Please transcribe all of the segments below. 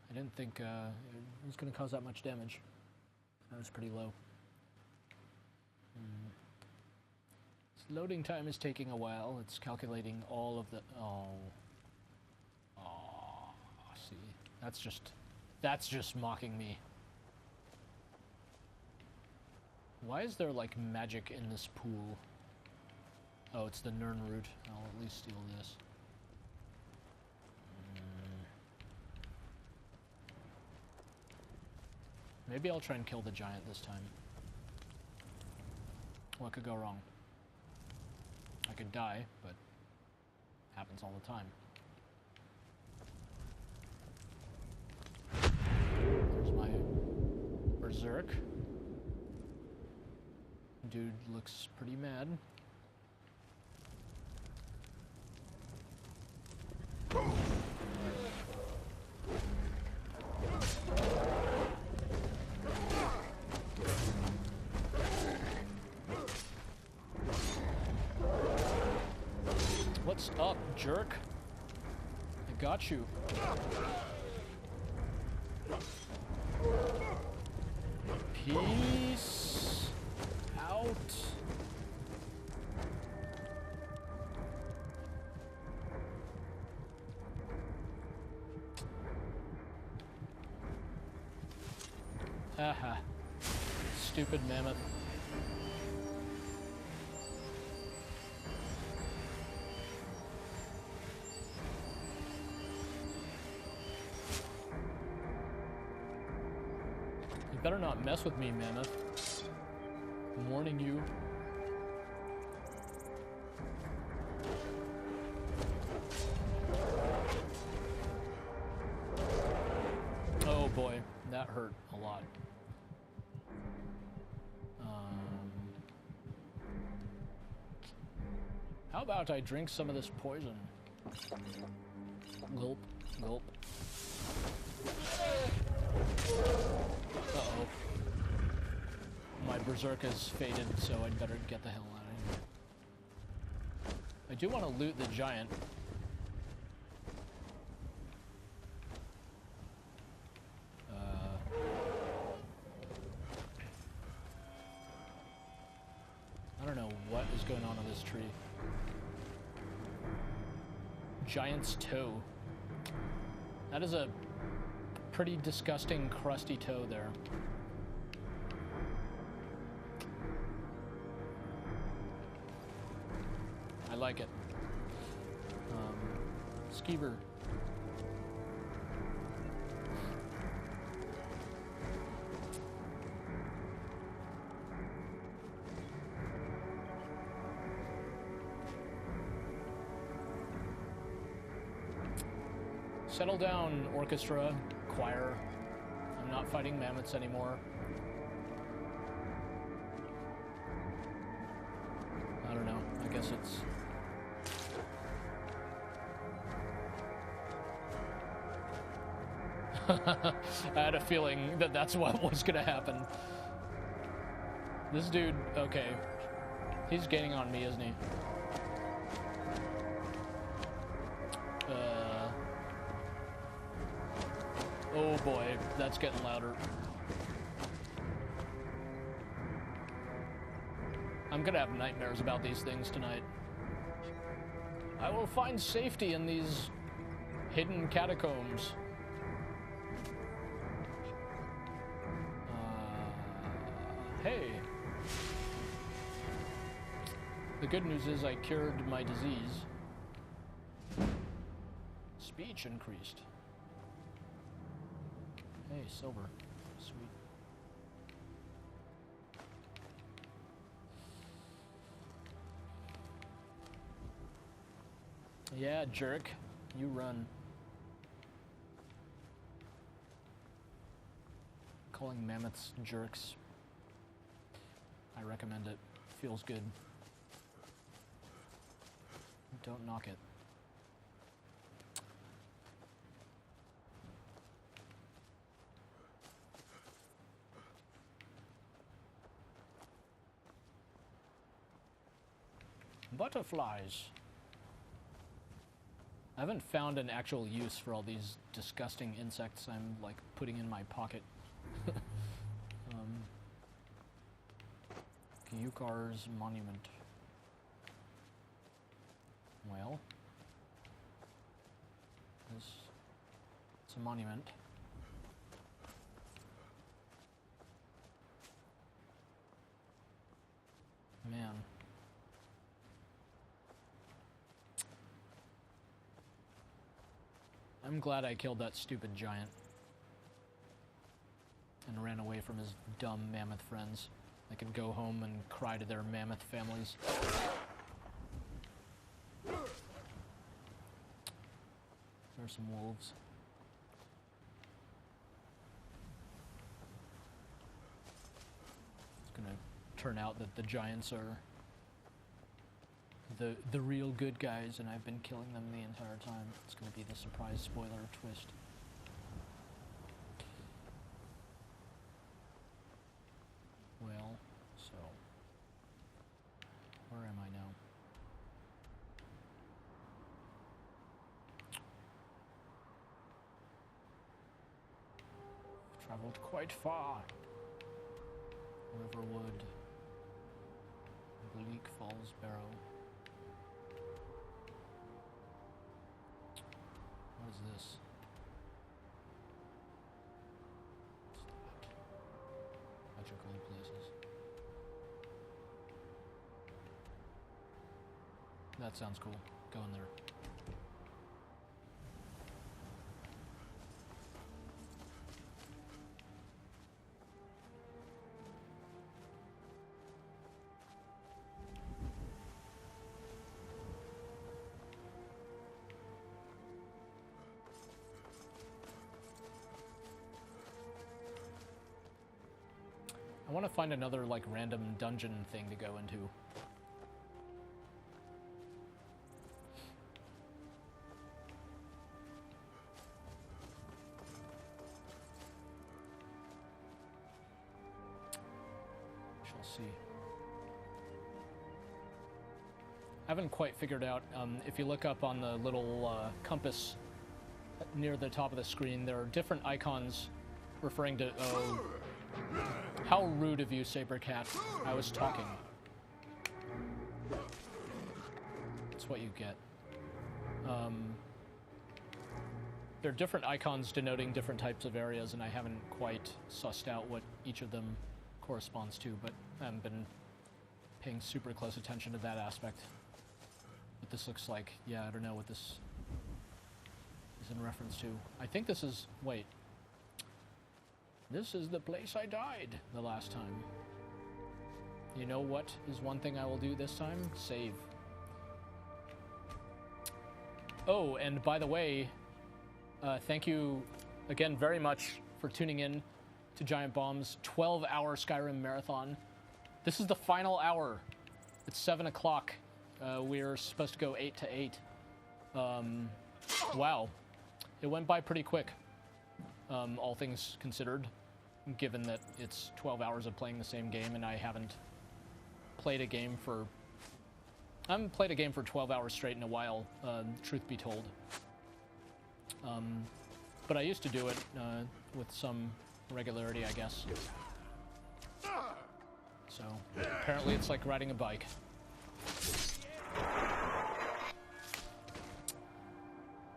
I didn't think it was going to cause that much damage. That was pretty low. This loading time is taking a while. It's calculating all of the... Oh. Oh, see. That's just mocking me. Why is there, like, magic in this pool? Oh, it's the Nern root. I'll at least steal this. Maybe I'll try and kill the giant this time. What could go wrong? I could die, but happens all the time. There's my berserk. Dude looks pretty mad. What's up, jerk? I got you. Peace out. Haha. Stupid mammoth. You better not mess with me, mammoth. I'm warning you. Oh boy, that hurt a lot. How about I drink some of this poison? Gulp, gulp. Uh-oh. My berserk has faded, so I'd better get the hell out of here. I do want to loot the giant. I don't know what is going on this tree. Giant's toe. That is a pretty disgusting, crusty toe there. I like it. Skeever. Settle down, orchestra, choir. I'm not fighting mammoths anymore. I don't know. I guess it's... I had a feeling that that's what was gonna happen. This dude, okay. He's gaining on me, isn't he? Oh boy, that's getting louder. I'm gonna have nightmares about these things tonight. I will find safety in these hidden catacombs. Hey. The good news is I cured my disease. Speech increased. Hey, silver. Sweet. Yeah, jerk. You run. Calling mammoths jerks. I recommend it. Feels good. Don't knock it. Butterflies. I haven't found an actual use for all these disgusting insects I'm, like, putting in my pocket. Yukar's monument. Well, it's a monument. Man. I'm glad I killed that stupid giant and ran away from his dumb mammoth friends. They can go home and cry to their mammoth families. There's some wolves. It's gonna turn out that the giants are the real good guys, and I've been killing them the entire time. It's gonna be the surprise spoiler twist. Well, so where am I now? Traveled quite far. Riverwood, Bleak Falls Barrow. What is this? Magical places. That sounds cool. Go in there. I want to find another, like, random dungeon thing to go into. Shall see. I haven't quite figured out, if you look up on the little compass near the top of the screen, there are different icons referring to, oh, how rude of you, Sabercat. I was talking. That's what you get. There are different icons denoting different types of areas, and I haven't quite sussed out what each of them corresponds to, but I haven't been paying super close attention to that aspect. But this looks like, yeah, I don't know what this is in reference to. I think this is, wait. This is the place I died the last time. You know what is one thing I will do this time? Save. Oh, and by the way, thank you again very much for tuning in to Giant Bomb's 12-hour Skyrim marathon. This is the final hour. It's 7 o'clock. We're supposed to go 8 to 8. Wow. It went by pretty quick, all things considered, given that it's 12 hours of playing the same game and I haven't played a game for 12 hours straight in a while, truth be told. But I used to do it with some regularity, I guess. So apparently it's like riding a bike.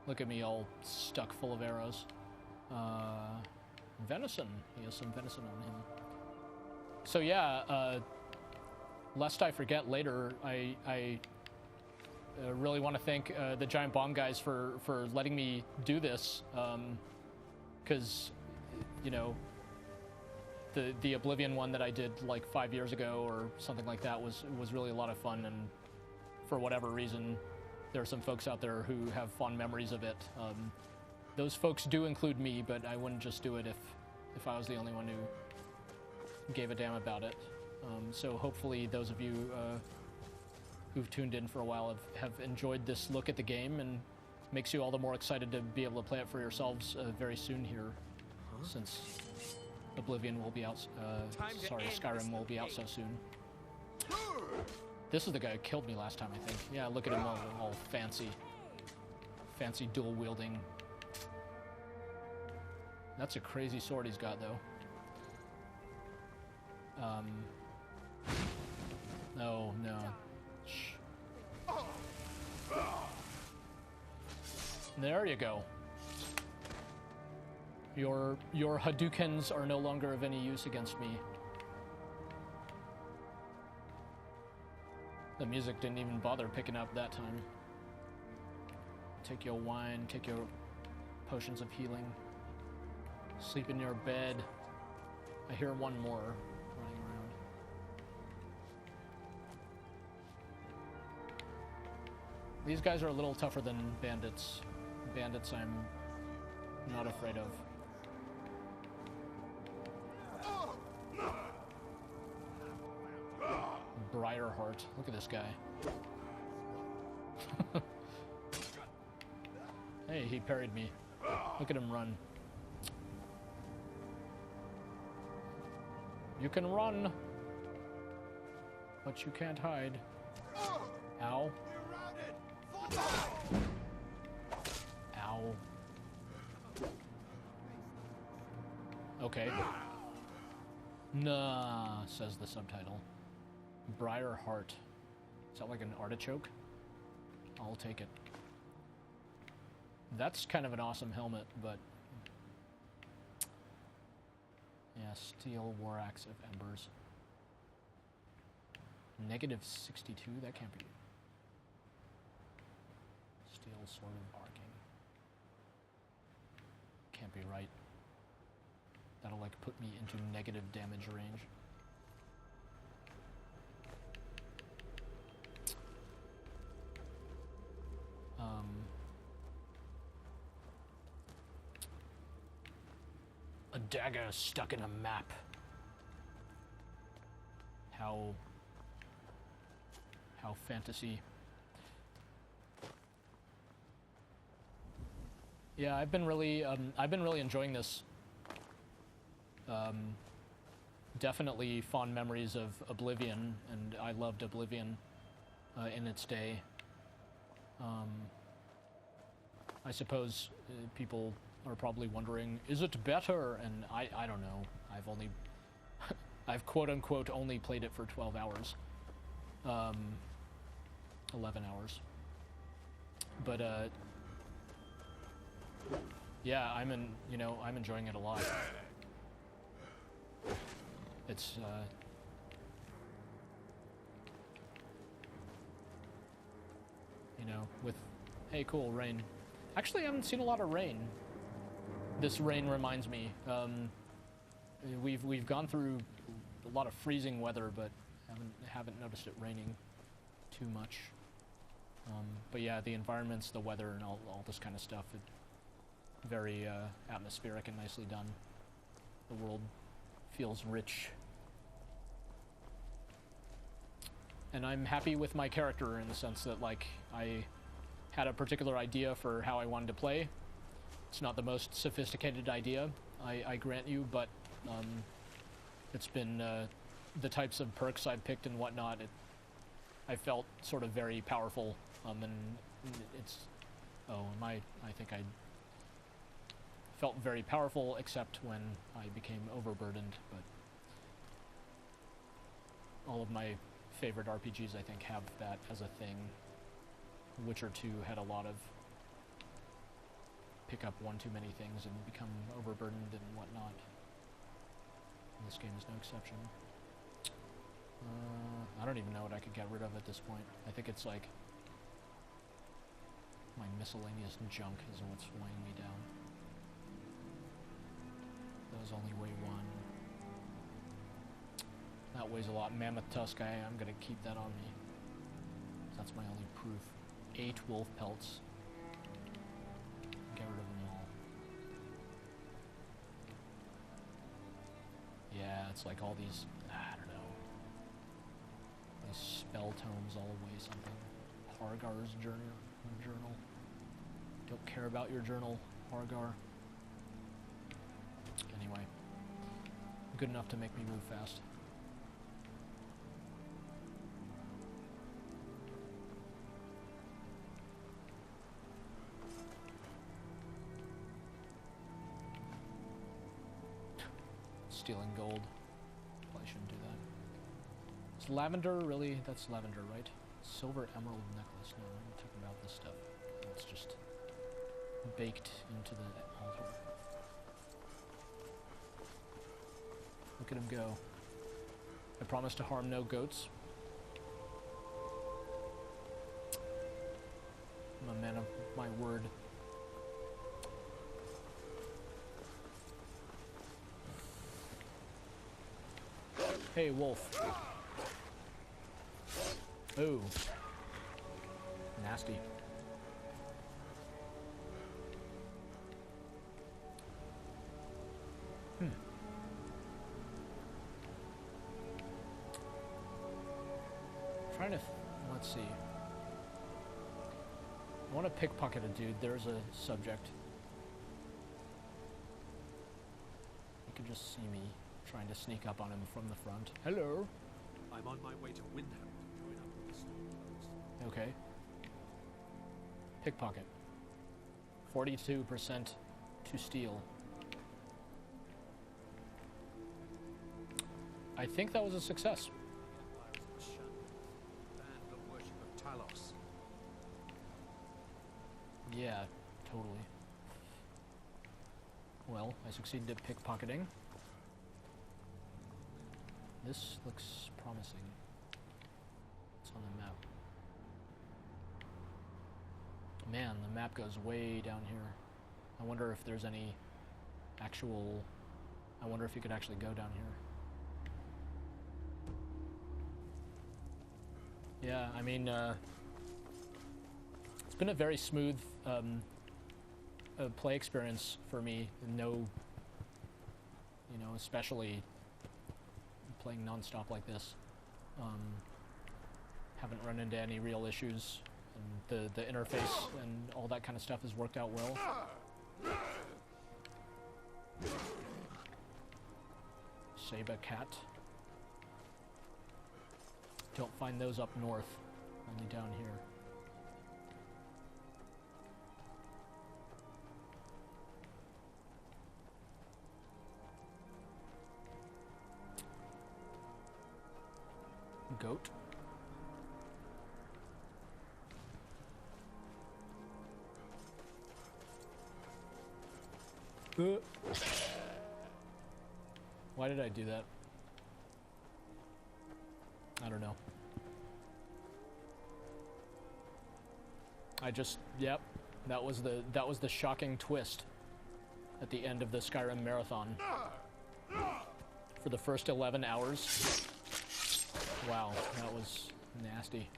Look at me all stuck full of arrows. Venison. He has some venison on him. So yeah, lest I forget later, I really want to thank the Giant Bomb guys for letting me do this, because, you know, the Oblivion one that I did like 5 years ago or something like that was really a lot of fun, and for whatever reason, there are some folks out there who have fond memories of it. Those folks do include me, but I wouldn't just do it if I was the only one who gave a damn about it. So hopefully those of you who've tuned in for a while have enjoyed this look at the game, and makes you all the more excited to be able to play it for yourselves very soon here, since Oblivion will be out, Skyrim will be out so soon. This is the guy who killed me last time, I think. Yeah, look at him all fancy fancy dual wielding. That's a crazy sword he's got, though. No, no. Shh. There you go. Your Hadoukens are no longer of any use against me. The music didn't even bother picking up that time. Take your wine, take your potions of healing. Sleep in your bed. I hear one more running around. These guys are a little tougher than bandits. Bandits I'm not afraid of. Briarheart. Look at this guy. Hey, he parried me. Look at him run. You can run, but you can't hide. Ow. Ow. Okay. Nah, says the subtitle. Briarheart. Is that like an artichoke? I'll take it. That's kind of an awesome helmet, but... yeah, steel war axe of embers. Negative 62? That can't be... steel sword of arcing. Can't be right. That'll, like, put me into negative damage range. A dagger stuck in a map. How fantasy. Yeah, I've been really enjoying this. Definitely fond memories of Oblivion, and I loved Oblivion in its day. I suppose people are probably wondering, is it better? And I don't know. I've only, I've quote-unquote only played it for 12 hours. 11 hours. But, yeah, I'm enjoying it a lot. It's, with, hey, cool, rain. Actually, I haven't seen a lot of rain. This rain reminds me. We've gone through a lot of freezing weather, but haven't noticed it raining too much. But yeah, the environments, the weather, and all this kind of stuff, very atmospheric and nicely done. The world feels rich. And I'm happy with my character in the sense that, like, I had a particular idea for how I wanted to play. It's not the most sophisticated idea, I grant you, but it's been the types of perks I've picked and whatnot. I felt sort of very powerful, and it's... oh, I think I felt very powerful, except when I became overburdened, but all of my favorite RPGs, I think, have that as a thing. Witcher 2 had a lot of pick up one too many things and become overburdened and whatnot. And this game is no exception. I don't even know what I could get rid of at this point. I think it's like my miscellaneous junk is what's weighing me down. Those only weigh one. That weighs a lot. Mammoth Tusk, I'm gonna keep that on me. That's my only proof. 8 wolf pelts. Get rid of them all. Yeah, it's like all these, I don't know. These spell tomes all weigh something. Hargar's journal. Don't care about your journal, Hargar. Anyway. Good enough to make me move fast. stealing gold. Probably shouldn't do that. Is lavender really? That's lavender, right? Silver emerald necklace. No, I'm talking about this stuff. It's just baked into the altar. Look at him go. I promise to harm no goats. I'm a man of my word. Hey, wolf. Ooh. Nasty. Trying to, let's see. I want to pickpocket a dude. There's a subject. You can just see me trying to sneak up on him from the front. Hello. I'm on my way to Windham to join up with the stormtroopers. Okay. Pickpocket. 42% to steal. I think that was a success. Yeah, totally. Well, I succeeded at pickpocketing. This looks promising. It's on the map. Man, the map goes way down here. I wonder if there's any actual... I wonder if you could actually go down here. Yeah, I mean, it's been a very smooth play experience for me. No, you know, especially playing non-stop like this. Haven't run into any real issues, and the interface and all that kind of stuff has worked out well. Saber cat. Don't find those up north, only down here. Goat. Why did I do that? I don't know. I just, yep, that was the shocking twist at the end of the Skyrim marathon. For the first 11 hours. Wow, that was nasty.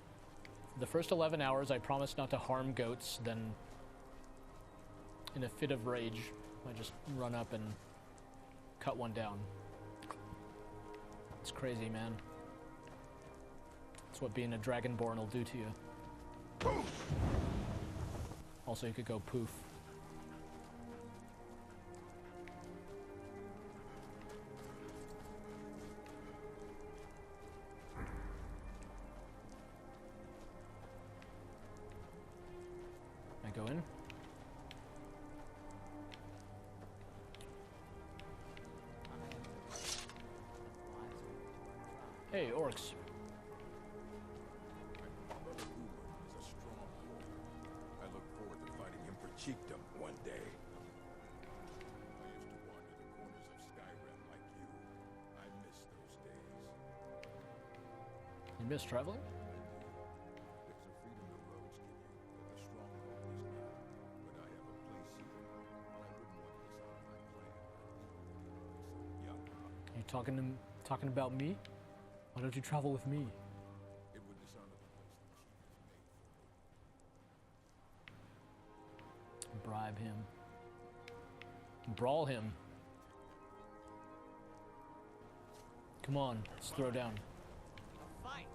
The first 11 hours I promised not to harm goats, then in a fit of rage, I just run up and cut one down. It's crazy, man. That's what being a Dragonborn will do to you. Also, you could go poof. Can I go in? Hey, orcs. I look forward to fighting him for chiefdom one day. I used to wander the corners of Skyrim like you. I miss those days. You miss traveling? There's a freedom the roads give you that the stronghold does not. But I have a place here. I wouldn't want this out of my plan. Young. Are you talking about me? Why don't you travel with me? It would dishonor the place the made for. Bribe him. Brawl him. Come on, let's throw down. Fight.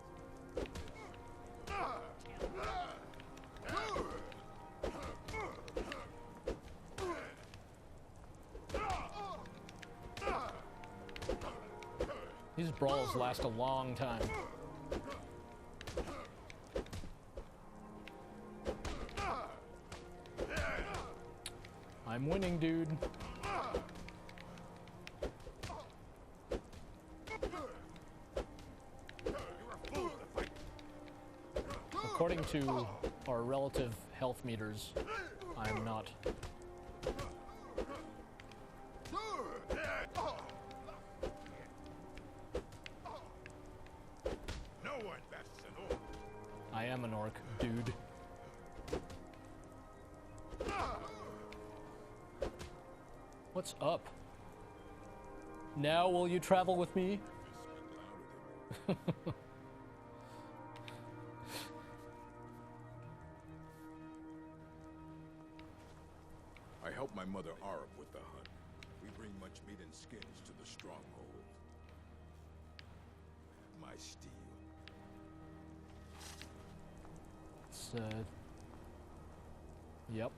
These brawls last a long time. I'm winning, dude. to our relative health meters, I am not. No one bats an orc. I am an orc, dude. What's up? Now will you travel with me? I help my mother Arab with the hunt. We bring much meat and skins to the stronghold. My steel. It's, yep.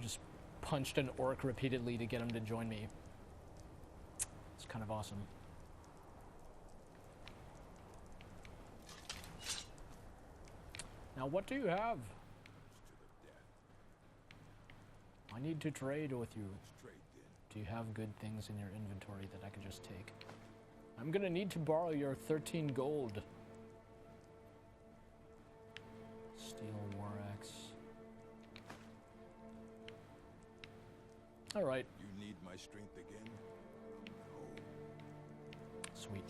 Just punched an orc repeatedly to get him to join me. It's kind of awesome. Now, what do you have? To the death. I need to trade with you. Let's trade then. Do you have good things in your inventory that I can just take? I'm gonna need to borrow your 13 gold. Steel war axe. All right. You need my strength again? No. Sweet.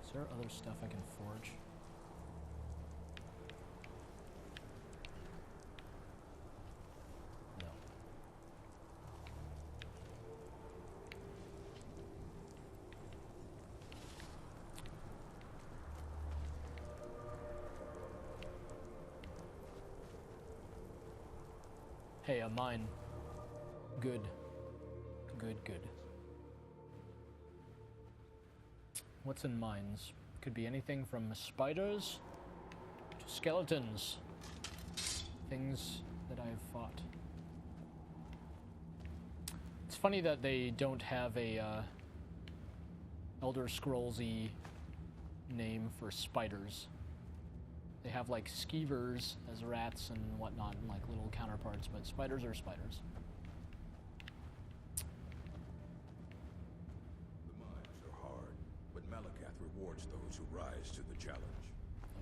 Is there other stuff I can forge? No. Hey, a mine. Good. Good, good. What's in mines? Could be anything from spiders to skeletons. Things that I've fought. It's funny that they don't have a Elder Scrolls-y name for spiders. They have like skeevers as rats and whatnot, and like little counterparts, but spiders are spiders. The mines are hard, but Malakath rewards those who rise to the challenge.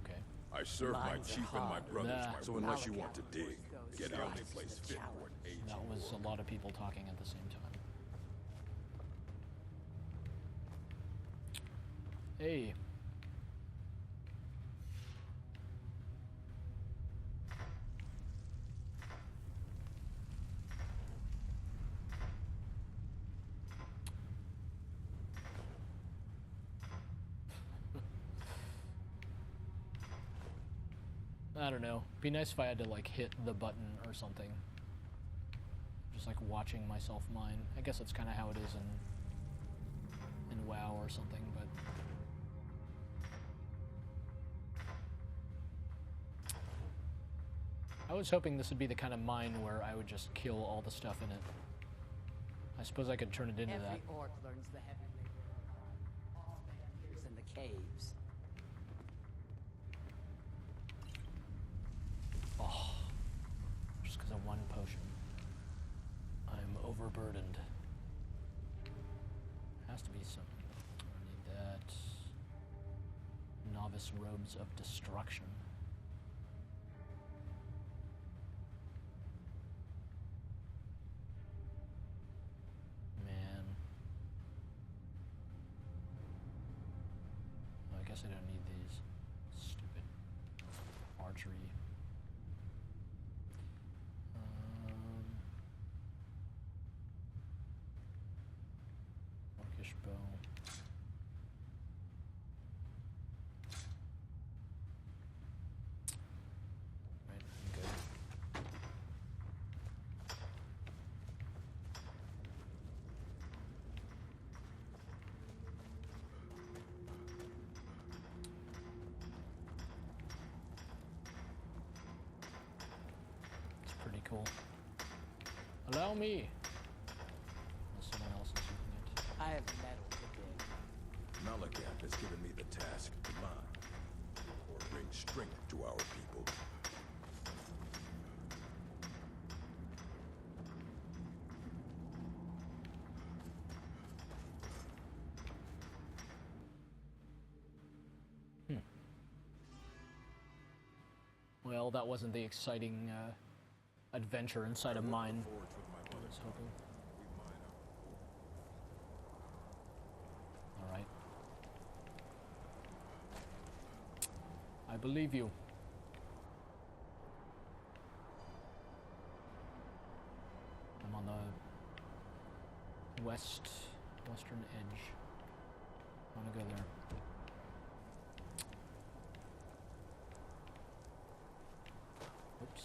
Okay. I serve my Mines are chief and my hard. brothers, Nah. so unless you want to Malakath dig, rewards those get who the only rise to place the fit for an aging That was a warrior. lot of people talking at the same time. Hey. I don't know. Be nice if I had to like hit the button or something. Just like watching myself mine. I guess that's kind of how it is in WoW or something, but I was hoping this would be the kind of mine where I would just kill all the stuff in it. I suppose I could turn it into that. Every orc learns the heavy labor. All appears in the caves. Oh, just because of one potion. I'm overburdened. Has to be some. I need that. Novice robes of destruction. Man. Oh, I guess I don't need these. Stupid. Archery. Orcish bow. Right, I'm good. It's pretty cool. Allow me. Unless someone else is using it. I have metal to dig. Malakath has given me the task to mine, or bring strength to our people. well, that wasn't the exciting adventure inside of mine. Forge with my I mother. was hoping. We mine our All right. I believe you. I'm on the western edge. I want to go there. Oops.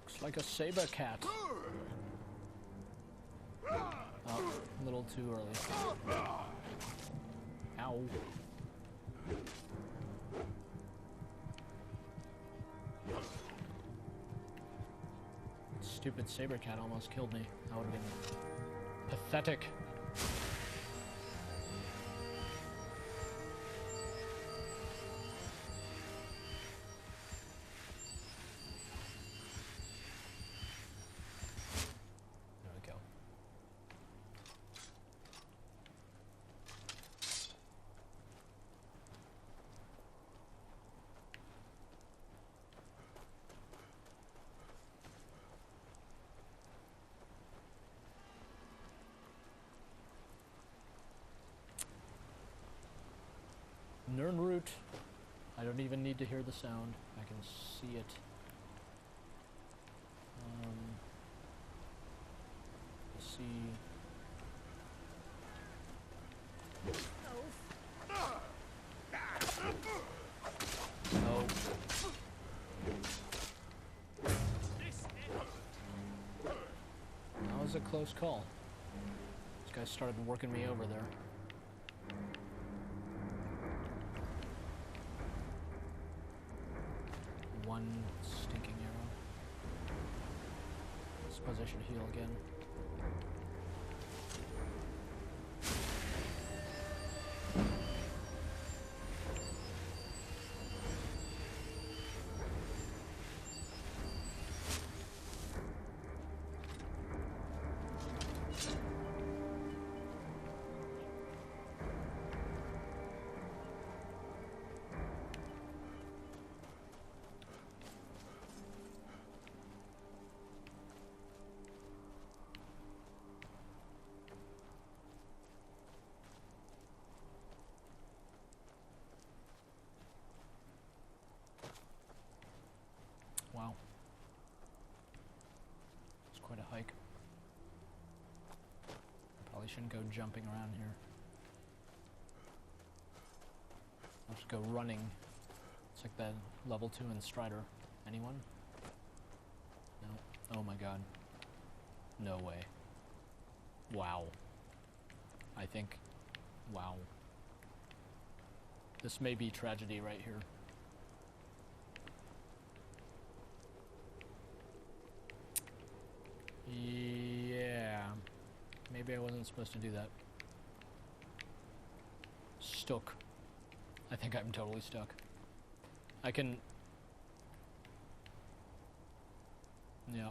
Looks like a saber cat. Oh, a little too early. Ow. Stupid saber cat almost killed me. That would have been pathetic. There we go. Nernroot. I don't even need to hear the sound. I can see it. Let's see. No. That was a close call. This guy started working me over there. One stinking arrow. Suppose I should heal again. Wow. It's quite a hike. I probably shouldn't go jumping around here. I'll just go running. It's like the level 2 in Strider. Anyone? No? Oh my god. No way. Wow. I think... Wow. This may be tragedy right here. Yeah. Maybe I wasn't supposed to do that. Stuck. I think I'm totally stuck. I can... Yeah.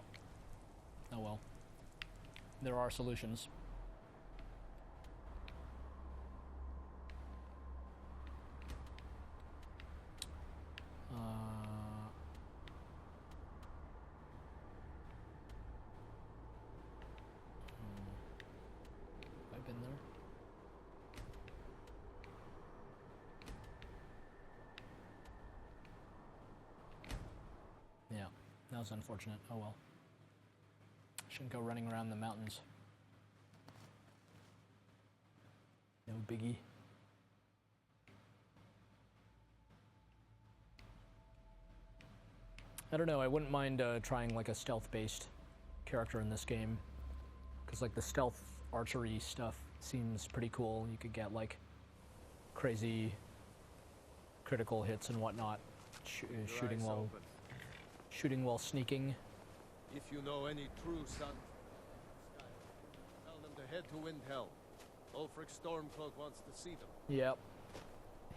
Oh well. There are solutions. Have I been there? Yeah, that was unfortunate. Oh well. Shouldn't go running around the mountains. No biggie. I don't know, I wouldn't mind trying like a stealth-based character in this game. Because like the stealth archery stuff seems pretty cool. You could get like crazy critical hits and whatnot, shooting while sneaking. If you know any true sons of Skyrim, tell them to head to Windhelm. Ulfric Stormcloak wants to see them. Yep.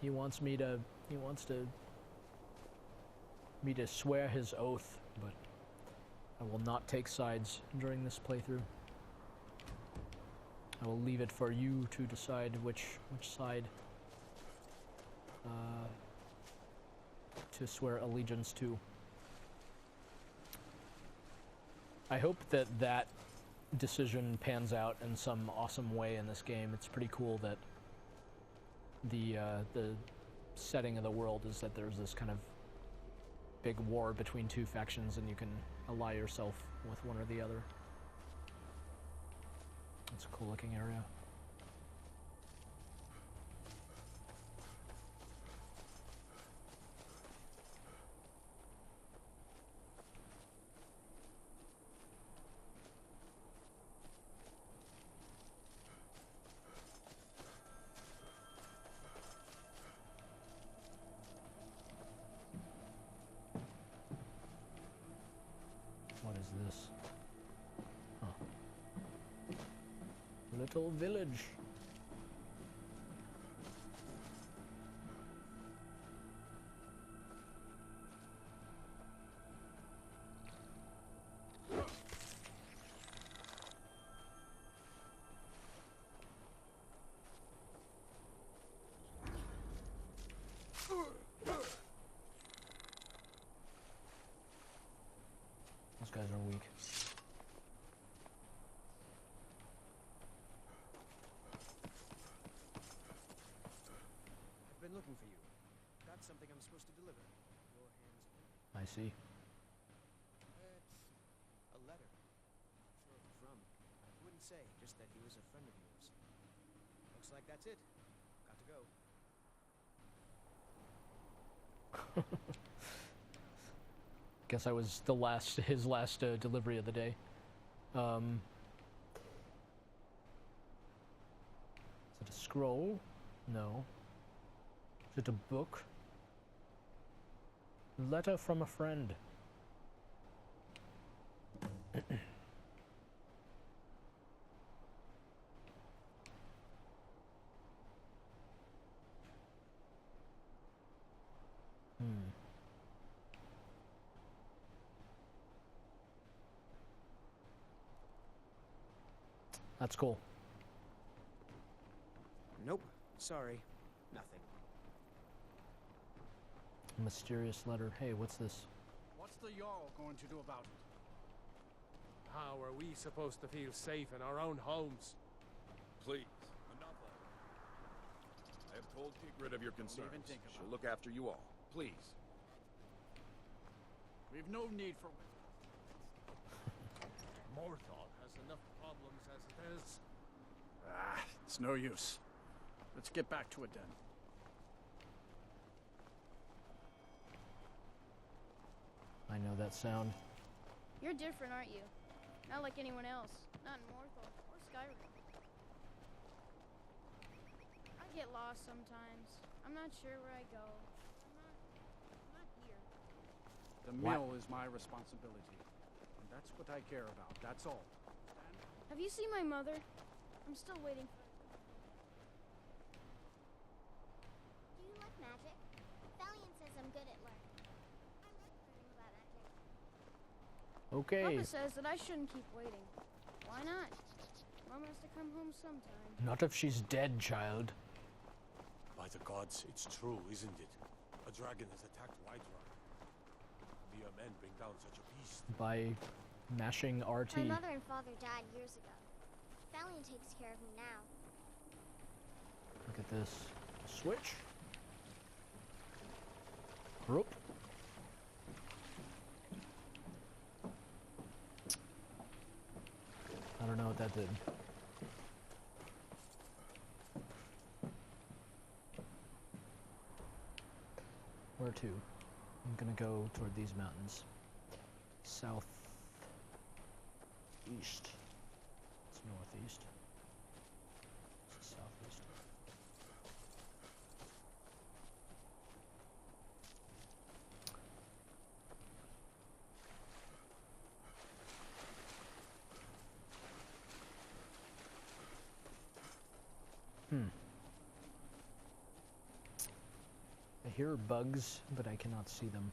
He wants me to swear his oath, but I will not take sides during this playthrough. I will leave it for you to decide which side to swear allegiance to. I hope that that decision pans out in some awesome way in this game. It's pretty cool that the setting of the world is that there's this kind of big war between two factions and you can ally yourself with one or the other. It's a cool looking area. What is this? Huh. Little village. Those guys are weak. I've been looking for you. Got something I'm supposed to deliver. Your hands free. I see. It's a letter. Not sure from. Wouldn't say, just that he was a friend of yours. Looks like that's it. Got to go. Guess I was his last delivery of the day. Is it a scroll? No. Is it a book? Letter from a friend. That's cool. Nope. Sorry. Nothing. Mysterious letter. Hey, what's this? What's the Jarl going to do about it? How are we supposed to feel safe in our own homes? Please, enough of it. I have told Tigrid of your concerns. even think about She'll look after you all. Please. We've no need for Morthal has enough problems as it is. It's no use. Let's get back to it then. I know that sound. You're different, aren't you? Not like anyone else. Not in Morthal or Skyrim. I get lost sometimes. I'm not sure where I go. I'm not here. The What? mill is my responsibility. And that's what I care about. That's all. Have you seen my mother? I'm still waiting for Do you like magic? Valiant says I'm good at learning. I like learning about magic. Okay. Papa says that I shouldn't keep waiting. Why not? Mom has to come home sometime. Not if she's dead, child. By the gods, it's true, isn't it? A dragon has attacked Whiterun. Mere men bring down such a beast. By mashing RT. My mother and father died years ago. Valiant takes care of me now. Look at this. Switch. Rope. I don't know what that did. Where to? I'm gonna go toward these mountains. South. East. It's northeast. It's southeast. hear bugs, but I cannot see them.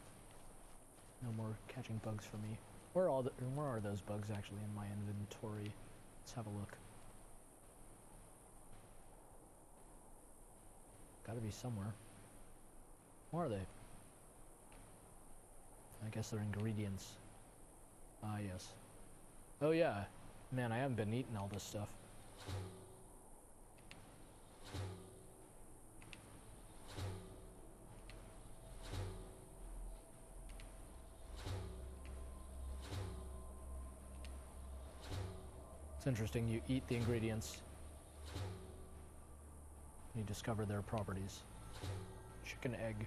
No more catching bugs for me. Where are those bugs actually in my inventory? Let's have a look. Gotta be somewhere. Where are they? I guess they're ingredients. Ah, yes. Oh yeah. Man, I haven't been eating all this stuff. It's interesting, you eat the ingredients, you discover their properties. Chicken egg.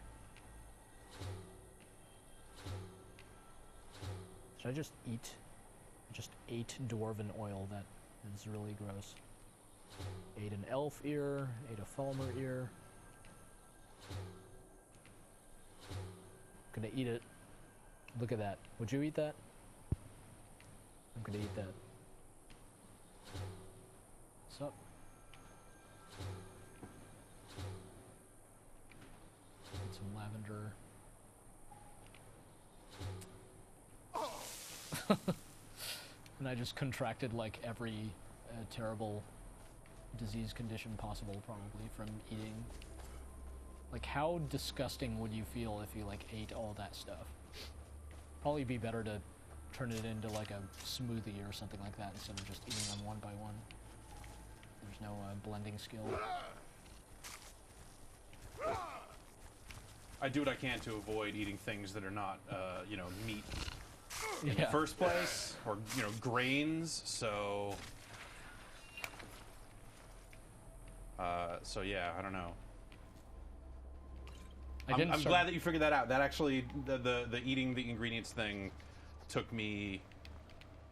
Should I just eat? I just ate dwarven oil. That is really gross. Ate an elf ear, ate a Falmer ear. Gonna eat it. Look at that. Would you eat that? I'm gonna eat that. What's up? Get some lavender. And I just contracted like every terrible disease condition possible probably from eating. Like how disgusting would you feel if you like ate all that stuff? Probably be better to turn it into like a smoothie or something like that instead of just eating them one by one. There's no blending skill. I do what I can to avoid eating things that are not, you know, meat in the Yeah. first place, or, you know, grains, so... so yeah, I don't know. I'm glad that you figured that out. That actually, the eating the ingredients thing took me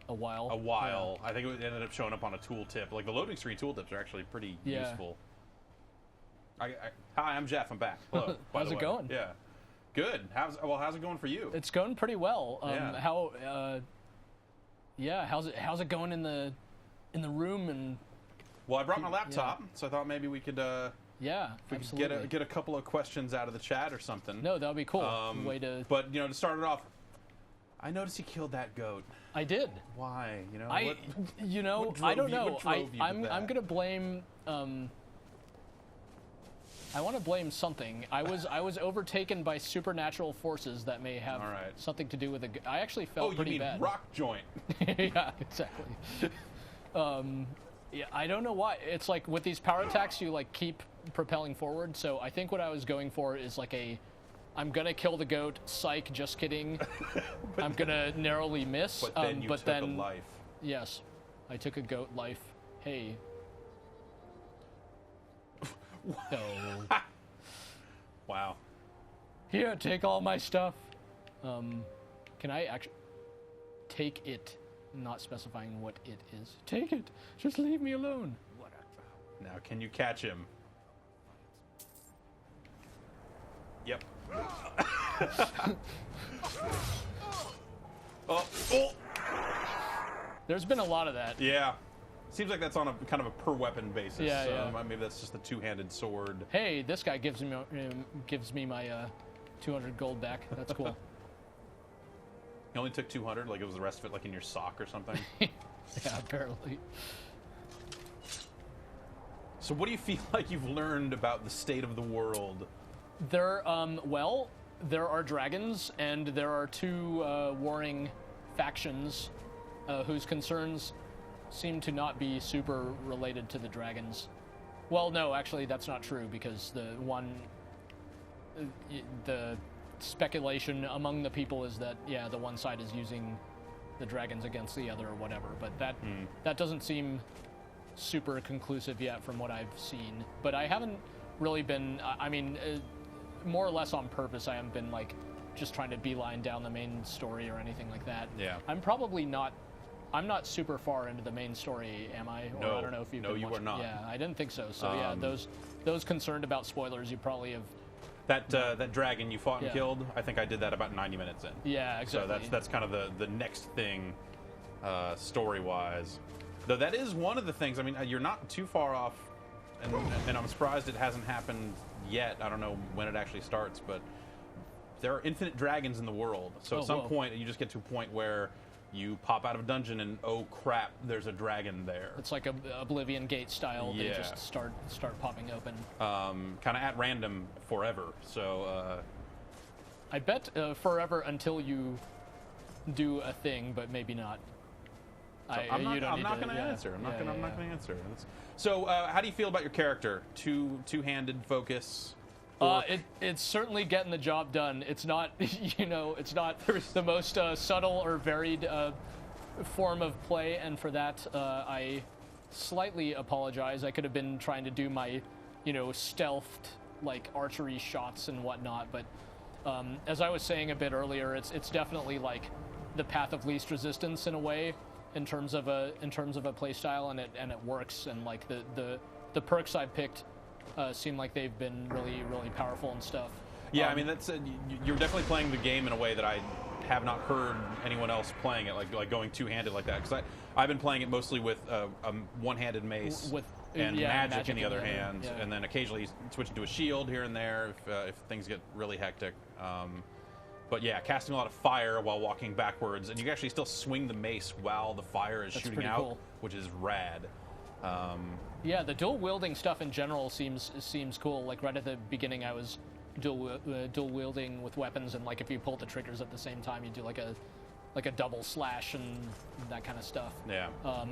a while. Yeah. I think it ended up showing up on a tooltip. Like the loading screen tooltips are actually pretty useful. Hi, I'm Jeff. I'm back. Hello. How's it going? Yeah, good. How's it going for you? It's going pretty well. Yeah. How's it going in the room? And well, I brought my laptop, so I thought maybe we could absolutely. get a couple of questions out of the chat or something. No, that would be cool. Way to. But you know, to start it off, I noticed you killed that goat. I did. Why? You know, I don't know. What drove you to that? I'm gonna blame. I want to blame something. I was overtaken by supernatural forces that may have something to do with it. I actually felt pretty bad. Oh, you mean rock joint? Yeah, exactly. Yeah, I don't know why. It's like with these power attacks, you like keep propelling forward. So I think what I was going for is like I'm gonna kill the goat. Psych, just kidding. I'm gonna narrowly miss. But then you took a life. Yes, I took a goat life. Hey. No. Wow. Here, take all my stuff. Can I actually take it? Not specifying what it is. Take it. Just leave me alone. Now, can you catch him? Yep. Oh. There's been a lot of that. Yeah. Seems like that's on a kind of a per weapon basis. Yeah, so yeah. Maybe that's just a two-handed sword. Hey, this guy gives me my 200 gold back. That's cool. He only took 200, like it was the rest of it like in your sock or something. Yeah, apparently. So what do you feel like you've learned about the state of the world? There are dragons, and there are two warring factions whose concerns seem to not be super related to the dragons. Well, no, actually, that's not true, because the speculation among the people is that, yeah, the one side is using the dragons against the other or whatever, but that doesn't seem super conclusive yet from what I've seen. But I haven't really been, more or less on purpose, I haven't been, like, just trying to beeline down the main story or anything like that. Yeah. I'm not super far into the main story, am I? Or No. I don't know if you've No, been you watching. are not. Yeah, I didn't think so. So yeah, those concerned about spoilers, you probably have. That dragon you fought and Yeah. killed, I think I did that about 90 minutes in. Yeah, exactly. So that's kind of the next thing, story-wise. Though that is one of the things, I mean, you're not too far off and I'm surprised it hasn't happened yet. I don't know when it actually starts, but there are infinite dragons in the world. So at some point, you just get to a point where you pop out of a dungeon and oh crap, there's a dragon there. It's like a Oblivion Gate style. They just start popping open. Kind of at random forever. So I bet forever until you do a thing, but maybe not. I'm not going to answer. I'm not going to answer. So, how do you feel about your character? Two-handed focus. It's certainly getting the job done. It's not, it's not the most subtle or varied form of play, and for that, I slightly apologize. I could have been trying to do my, stealthed like archery shots and whatnot, but as I was saying a bit earlier, it's definitely like the path of least resistance in a way. In terms of a play style, and it works, and like the perks I picked seem like they've been really powerful and stuff. Yeah, I mean that's you're definitely playing the game in a way that I have not heard anyone else playing it, like going two-handed like that. Because I've been playing it mostly with a one-handed mace and magic in the other hand, and then occasionally switching to a shield here and there if things get really hectic. But yeah, casting a lot of fire while walking backwards, and you can actually still swing the mace while the fire is shooting out, cool. Which is rad. Yeah, the dual wielding stuff in general seems cool. Like right at the beginning, I was dual wielding with weapons, and like if you pull the triggers at the same time, you do like a double slash and that kind of stuff. Yeah.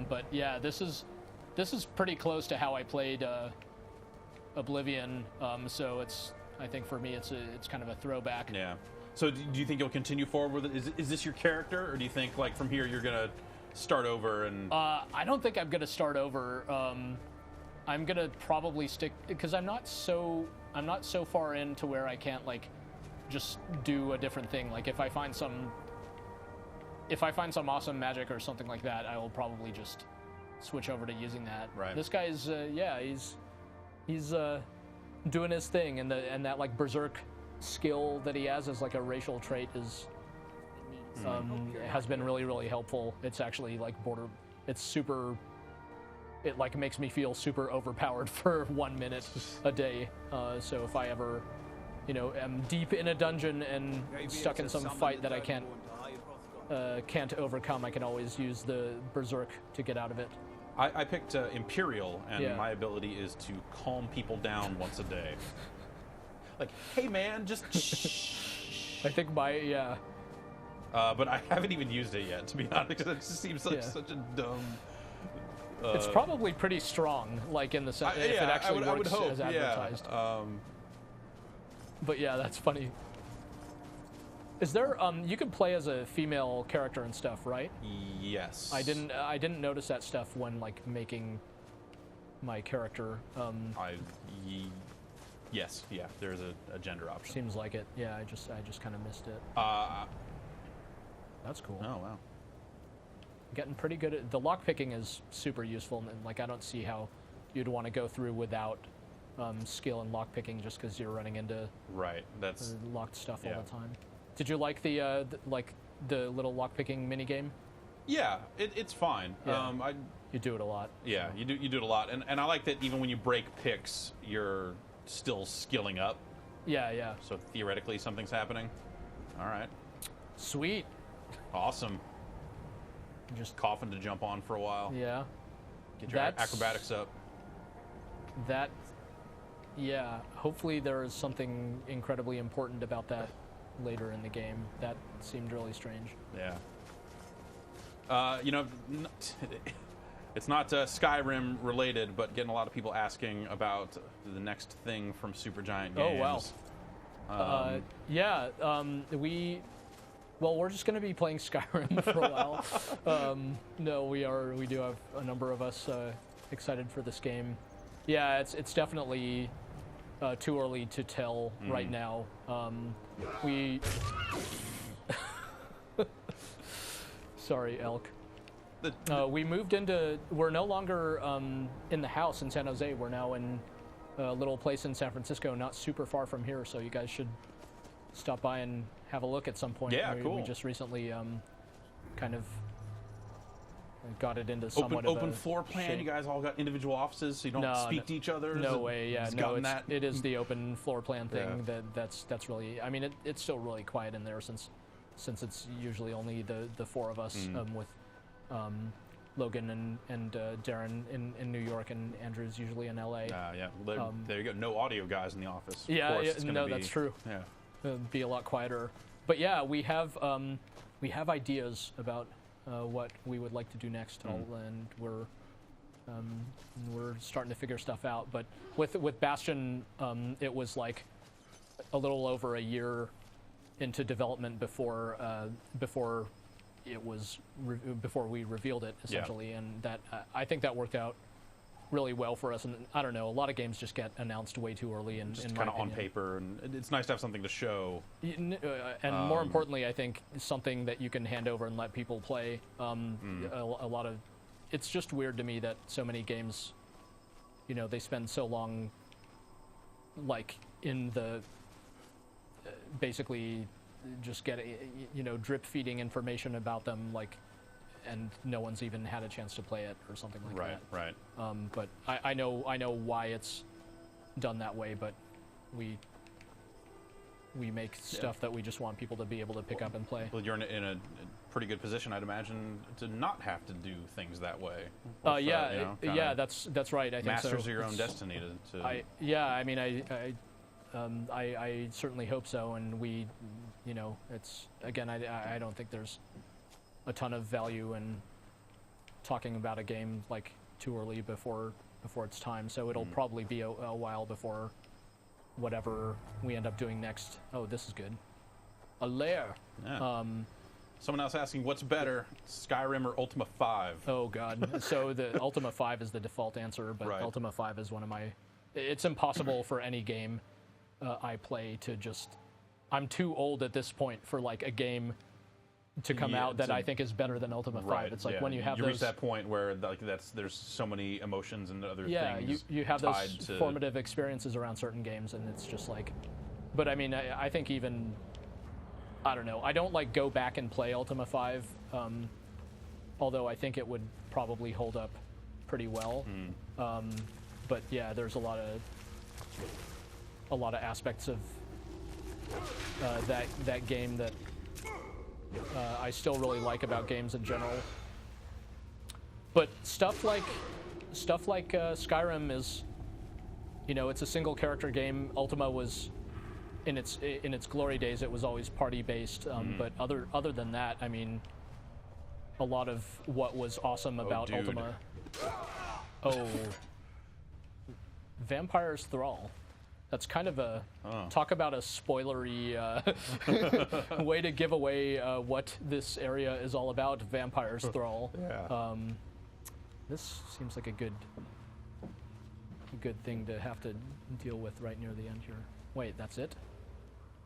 But yeah, this is pretty close to how I played Oblivion. So I think for me it's kind of a throwback. Yeah. So do you think you'll continue forward with it? Is this your character, or do you think like from here you're gonna start over and? I don't think I'm gonna start over. I'm gonna probably stick because I'm not so far in to where I can't like just do a different thing. Like if I find some awesome magic or something like that, I will probably just switch over to using that. Right. This guy's he's doing his thing, and that like berserk skill that he has as like a racial trait has been really helpful. It's actually like it like makes me feel super overpowered for 1 minute a day. So if I ever, am deep in a dungeon and stuck in some fight that I can't overcome, I can always use the berserk to get out of it. I picked Imperial, and my ability is to calm people down once a day. Like, hey man, just shh. I think but I haven't even used it yet, to be honest, because it just seems like such a dumb... it's probably pretty strong, like in the sense if it actually works as advertised. Yeah. But yeah, that's funny. Is there you can play as a female character and stuff, right? Yes. I didn't notice that stuff when like making my character. Yes, yeah, there's a gender option. Seems like it. Yeah, I just kind of missed it. That's cool. Oh wow. Getting pretty good at the lockpicking is super useful, and like I don't see how you'd want to go through without skill in lockpicking just because you're running into that's locked stuff all the time. Did you like the little lockpicking mini game? Yeah, it's fine. Yeah. You do it a lot. Yeah, so. you do it a lot, and I like that even when you break picks, you're still skilling up. Yeah. So theoretically, something's happening. All right. Sweet. Awesome. Just coughing to jump on for a while. Yeah. Get your acrobatics up. Yeah. Hopefully there is something incredibly important about that later in the game. That seemed really strange. Yeah. It's not Skyrim related, but getting a lot of people asking about the next thing from Supergiant Games. Oh wow. We're just going to be playing Skyrim for a while. No, we do have a number of us excited for this game. Yeah, it's definitely too early to tell right now. Sorry, elk. We moved we're no longer in the house in San Jose. We're now in a little place in San Francisco, not super far from here, so you guys should stop by and have a look at some point. Yeah, cool. We just recently kind of got it into somewhat open of a floor plan. shape. You guys all got individual offices, so you don't speak to each other. No way. Yeah, it's no. gotten that? It is the open floor plan thing. Yeah. That's really. I mean, it's still really quiet in there since it's usually only the four of us with Logan and Darren in New York, and Andrew's usually in LA. Yeah. There you go. No audio guys in the office. Yeah, of course, it's gonna be, that's true. Yeah. It'd be a lot quieter. But yeah, we have ideas about what we would like to do next, and we're starting to figure stuff out. But with Bastion, it was like a little over a year into development before we revealed it, essentially, and that I think that worked out really well for us. And I don't know, a lot of games just get announced way too early, and just kind of on paper, and it's nice to have something to show. And more importantly, I think something that you can hand over and let people play. A lot of, it's just weird to me that so many games, they spend so long, like in the basically just getting, drip feeding information about them, like, and no one's even had a chance to play it or something like that. Right. But I know why it's done that way, but we make stuff that we just want people to be able to pick up and play. Well, you're in a pretty good position, I'd imagine, to not have to do things that way. That's right. I think masters so. of your own destiny. I certainly hope so, and we, it's again, I don't think there's a ton of value in talking about a game like too early before it's time. So it'll probably be a while before whatever we end up doing next. Oh, this is good. A lair. Yeah. Someone else asking, what's better, Skyrim or Ultima 5? Oh God. So the Ultima 5 is the default answer, but right. Ultima 5 is one of my. It's impossible for any game I play to just. I'm too old at this point for like a game to come out that I think is better than Ultima 5. It's like when you have reach that point where like there's so many emotions and other things. Yeah, you have those formative experiences around certain games, and it's just like. But I mean, I think even. I don't know. I don't like go back and play Ultima 5, although I think it would probably hold up pretty well. But yeah, there's a lot of aspects of that game that I still really like about games in general. But stuff like Skyrim is, it's a single character game. Ultima was. In its glory days, it was always party based, but other than that, I mean, a lot of what was awesome about Ultima. Oh, Vampire's Thrall. That's kind of a talk about a spoilery way to give away what this area is all about. Vampire's Thrall. Yeah. This seems like a good thing to have to deal with right near the end here. Wait, that's it?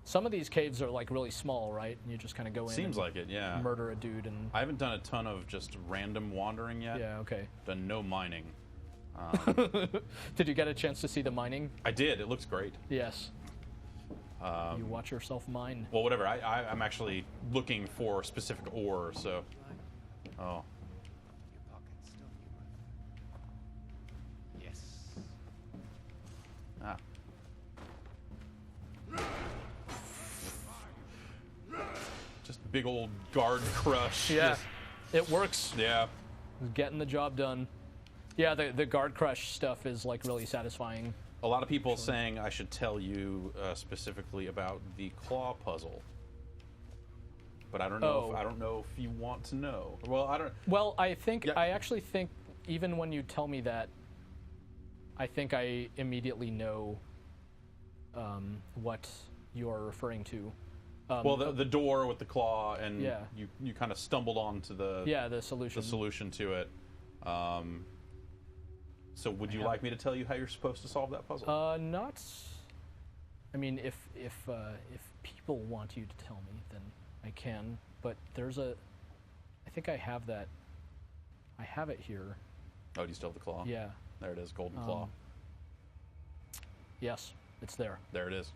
Some of these caves are like really small, right? And you just kind of go in. Seems like it, yeah. Murder a dude and. I haven't done a ton of just random wandering yet. Yeah, okay. Done no mining. Did you get a chance to see the mining? I did. It looks great. Yes. You watch yourself mine. Well, whatever. I'm actually looking for specific ore, so. Oh. Ah. Just big old guard crush. Yeah, it works. Yeah. Getting the job done. Yeah, the guard crush stuff is like really satisfying. A lot of people saying I should tell you specifically about the claw puzzle, but I don't know. I don't know if you want to know. Well, I don't. Well, I actually think even when you tell me that, I think I immediately know what you're referring to. Well, the door with the claw, and you kind of stumbled onto the solution to it. So would you like me to tell you how you're supposed to solve that puzzle? Not. I mean, if people want you to tell me, then I can. But there's I think I have that. I have it here. Oh, do you still have the claw? Yeah. There it is, golden claw. Yes, it's there. There it is.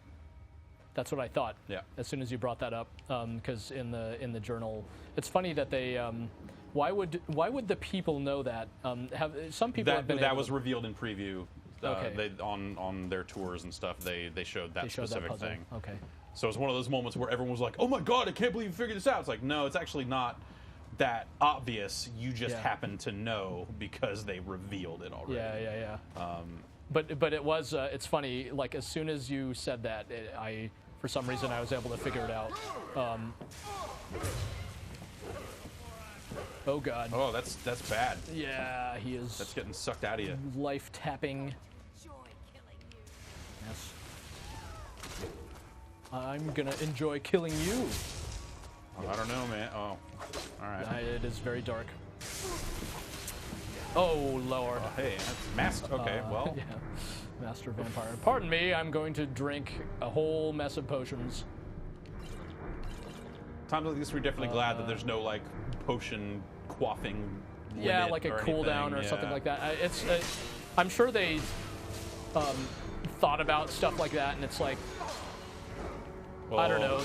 That's what I thought. Yeah. As soon as you brought that up, because in the journal, it's funny that they Why would the people know that? Have some people have been that able was to, revealed in preview. Okay. They on their tours and stuff. They showed that specific puzzle. thing. Okay. So it's one of those moments where everyone was like, "Oh my god, I can't believe you figured this out." It's like, no, it's actually not that obvious. You just happen to know because they revealed it already. Yeah. But it was it's funny. Like as soon as you said that, for some reason I was able to figure it out. Oh god. Oh, that's bad. Yeah, he is. That's getting sucked out of you. Life tapping. Yes. I'm gonna enjoy killing you. Oh, I don't know, man. Oh, all right. It is very dark. Oh lord. Oh, hey, that's masked. Okay, well. Yeah. Master Vampire. Pardon me, I'm going to drink a whole mess of potions. Times like this, we're definitely glad that there's no like potion quaffing. Yeah, like a cooldown or something like that. I'm sure they thought about stuff like that, and it's like, I don't know,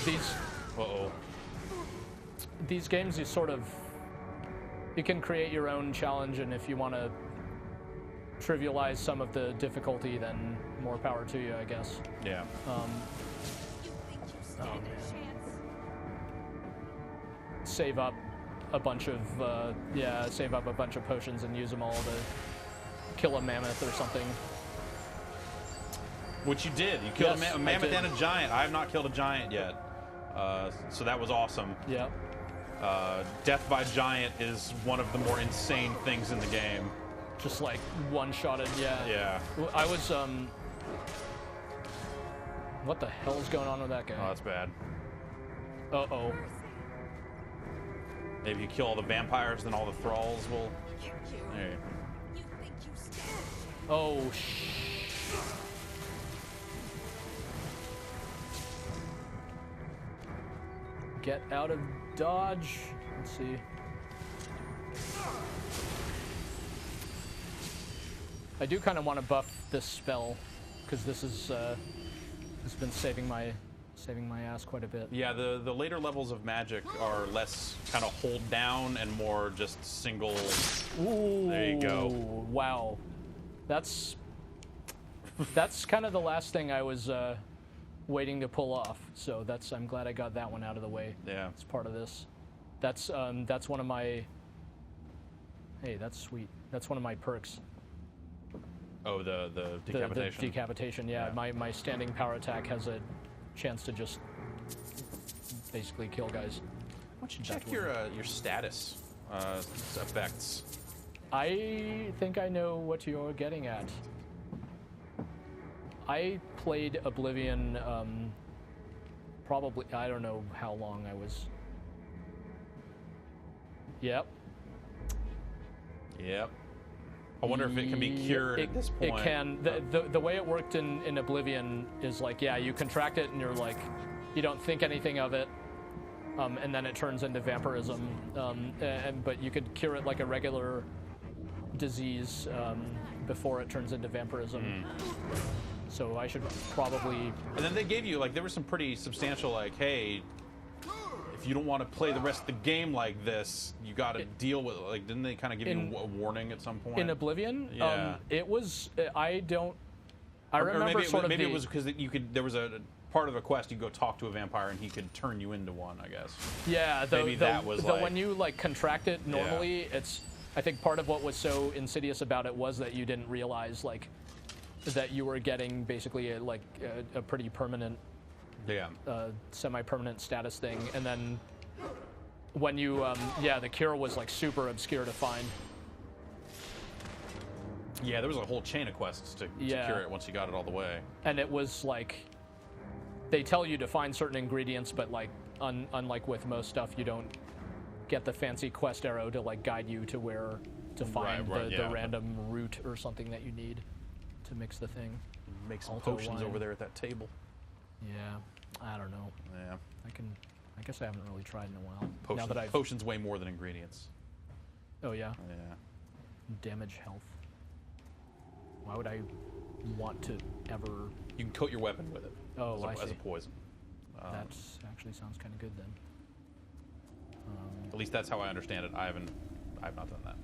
these games you can create your own challenge, and if you want to trivialize some of the difficulty, then more power to you, I guess. Yeah. Save up a bunch of potions and use them all to kill a mammoth or something. Which you did. You killed a mammoth and a giant. I have not killed a giant yet. So that was awesome. Yeah. Death by giant is one of the more insane things in the game. Just like one-shotted, yeah. Yeah. I was, what the hell is going on with that guy? Oh, that's bad. Uh-oh. Maybe you kill all the vampires, then all the thralls will... Hey. Oh, Get out of dodge. Let's see. I do kind of want to buff this spell, because this is has been saving my ass quite a bit. Yeah, the later levels of magic are less kind of hold down and more just single. Ooh, there you go. Wow, that's kind of the last thing I was waiting to pull off. So I'm glad I got that one out of the way. Yeah, it's part of this. That's one of my. Hey, that's sweet. That's one of my perks. Oh, the decapitation. The decapitation, yeah. My standing power attack has a chance to just basically kill guys. Why don't you check your status effects? I think I know what you're getting at. I played Oblivion probably, I don't know how long I was. Yep. I wonder if it can be cured at this point. It can. The way it worked in Oblivion is like, yeah, you contract it and you're like, you don't think anything of it, and then it turns into vampirism. But you could cure it like a regular disease before it turns into vampirism. So I should probably... And then they gave you, like, there was some pretty substantial, like, hey, if you don't want to play the rest of the game like this, you got to deal with it. Like, didn't they kind of give you a warning at some point? In Oblivion? Yeah. It was... I remember or maybe, sort of maybe it was because there was a part of a quest you go talk to a vampire and he could turn you into one, I guess. Yeah. That was like... When you, like, contract it normally, it's... I think part of what was so insidious about it was that you didn't realize, like, that you were getting basically a pretty permanent, semi-permanent status thing, and then when you, the cure was like super obscure to find. Yeah, there was a whole chain of quests to cure it once you got it all the way. And it was like, they tell you to find certain ingredients, but like, unlike with most stuff, you don't get the fancy quest arrow to like guide you to where to find the random root or something that you need to mix the thing. Make some potions over there at that table. Yeah, I don't know. Yeah, I guess I haven't really tried in a while. Potions, now that potions way more than ingredients. Oh yeah. Yeah. Damage health. Why would I want to ever? You can coat your weapon with it. Oh, I see. As a poison. That actually sounds kind of good then. At least that's how I understand it. I haven't I have not done that.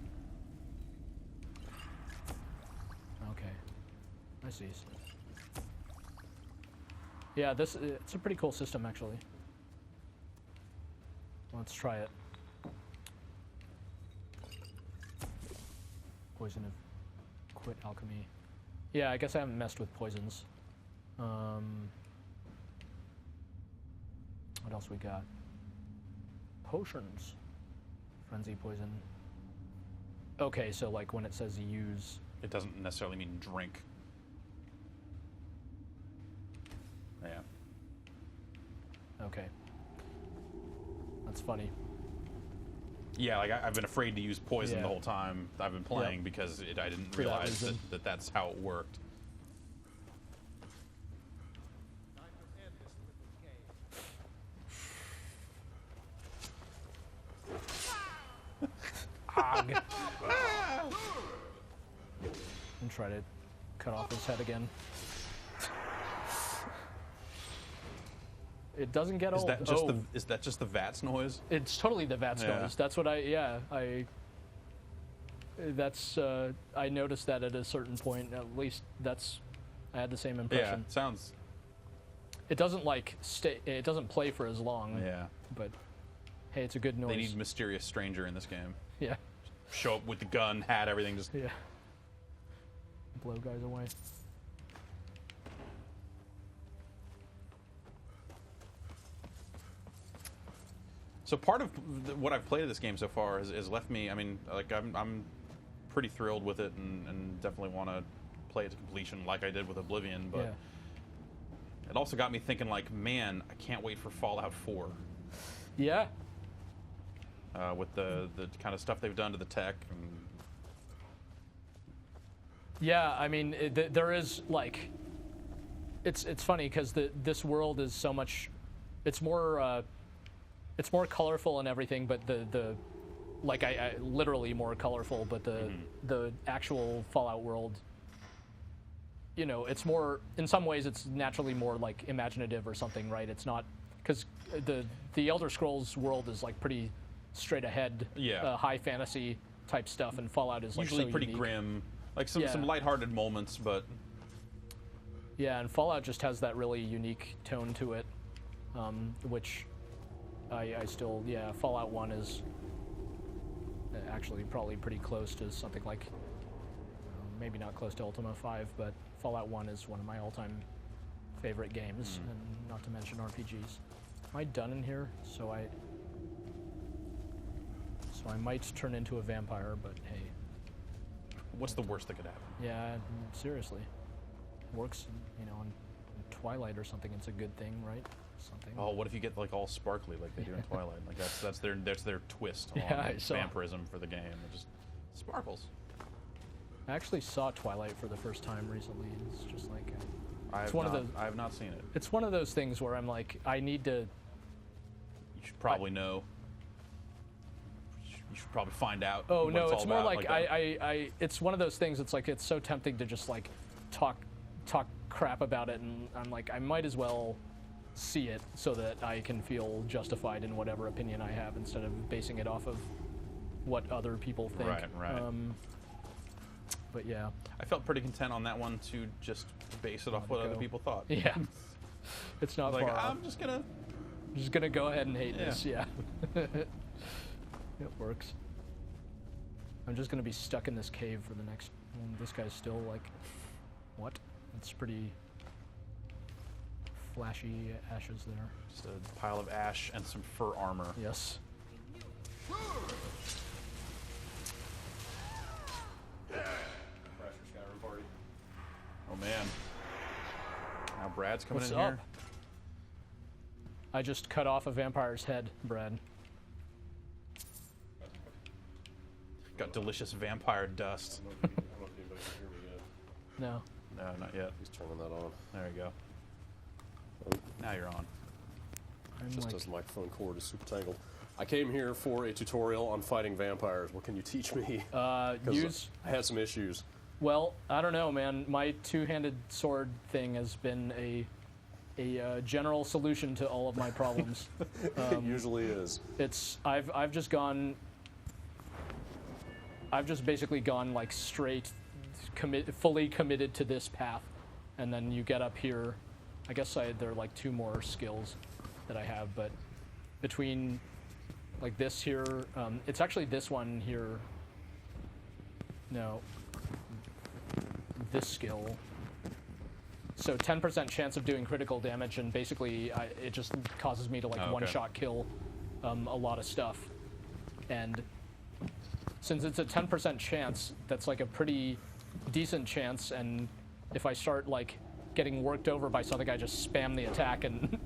Okay, I see. Yeah, it's a pretty cool system actually. Let's try it. Poison of quit alchemy. Yeah, I guess I haven't messed with poisons. What else we got? Potions. Frenzy poison. Okay, so like when it says use... It doesn't necessarily mean drink. Yeah. Okay. That's funny. Yeah, like I've been afraid to use poison the whole time I've been playing because I didn't realize that that's how it worked. And try to cut off his head again. It doesn't get old. Is that just the VATS noise? It's totally the VATS noise. That's what I noticed that at a certain point. At least I had the same impression. Yeah, sounds. It doesn't like it doesn't play for as long. Yeah. But hey, it's a good noise. They need mysterious stranger in this game. Yeah. Show up with the gun, hat, everything, just blow guys away. So part of what I've played of this game so far has left me. I mean, like I'm pretty thrilled with it, and definitely want to play it to completion, like I did with Oblivion. But it also got me thinking, like, man, I can't wait for Fallout 4. Yeah. With the kind of stuff they've done to the tech. And yeah, I mean, there is like, it's funny because this world is so much, it's more colorful and everything, but the like I literally more colorful, but the actual Fallout world, you know, it's more, in some ways it's naturally more like imaginative or something, right? It's not, because the Elder Scrolls world is like pretty straight ahead, high fantasy type stuff, and Fallout is like usually so pretty unique. grim, like some lighthearted moments, but yeah, and Fallout just has that really unique tone to it, which I still, Fallout 1 is actually probably pretty close to something like, maybe not close to Ultima 5, but Fallout 1 is one of my all-time favorite games, and not to mention RPGs. Am I done in here? So I might turn into a vampire, but hey. What's the worst that could happen? Yeah, seriously. Works, you know, in Twilight or something, it's a good thing, right? Something. Oh, what if you get like all sparkly like they do in Twilight? Like that's their twist on vampirism for the game. It just sparkles. I actually saw Twilight for the first time recently. It's just like I have not seen it. It's one of those things where I'm like, I need to. You should probably know. You should probably find out. Oh no, it's more like I. It's one of those things. It's like it's so tempting to just like talk crap about it, and I'm like, I might as well see it so that I can feel justified in whatever opinion I have instead of basing it off of what other people think. Right. But yeah, I felt pretty content on that one to just base it off what other people thought. Yeah, it's not like far off. I'm just gonna go ahead and hate this. Yeah, it works. I'm just gonna be stuck in this cave for the next. This guy's still like, what? It's pretty flashy ashes there. Just a pile of ash and some fur armor. Yes. Skyrim party. Oh man. Now Brad's coming What's in up? here. I just cut off a vampire's head, Brad. Got delicious vampire dust. No. No, not yet. He's turning that on. There you go. Now you're on. Just as the microphone cord is super tangled. I came here for a tutorial on fighting vampires. What can you teach me? I had some issues. Well, I don't know, man. My two-handed sword thing has been a general solution to all of my problems. It usually is. I've just gone I've just basically gone like straight, fully committed to this path, and then you get up here. I guess there are like 2 more skills that I have, but between like this here, it's actually this one here. No, this skill. So 10% chance of doing critical damage, and basically it just causes me to like one-shot kill a lot of stuff. And since it's a 10% chance, that's like a pretty decent chance, and if I start like getting worked over by something, I just spam the attack and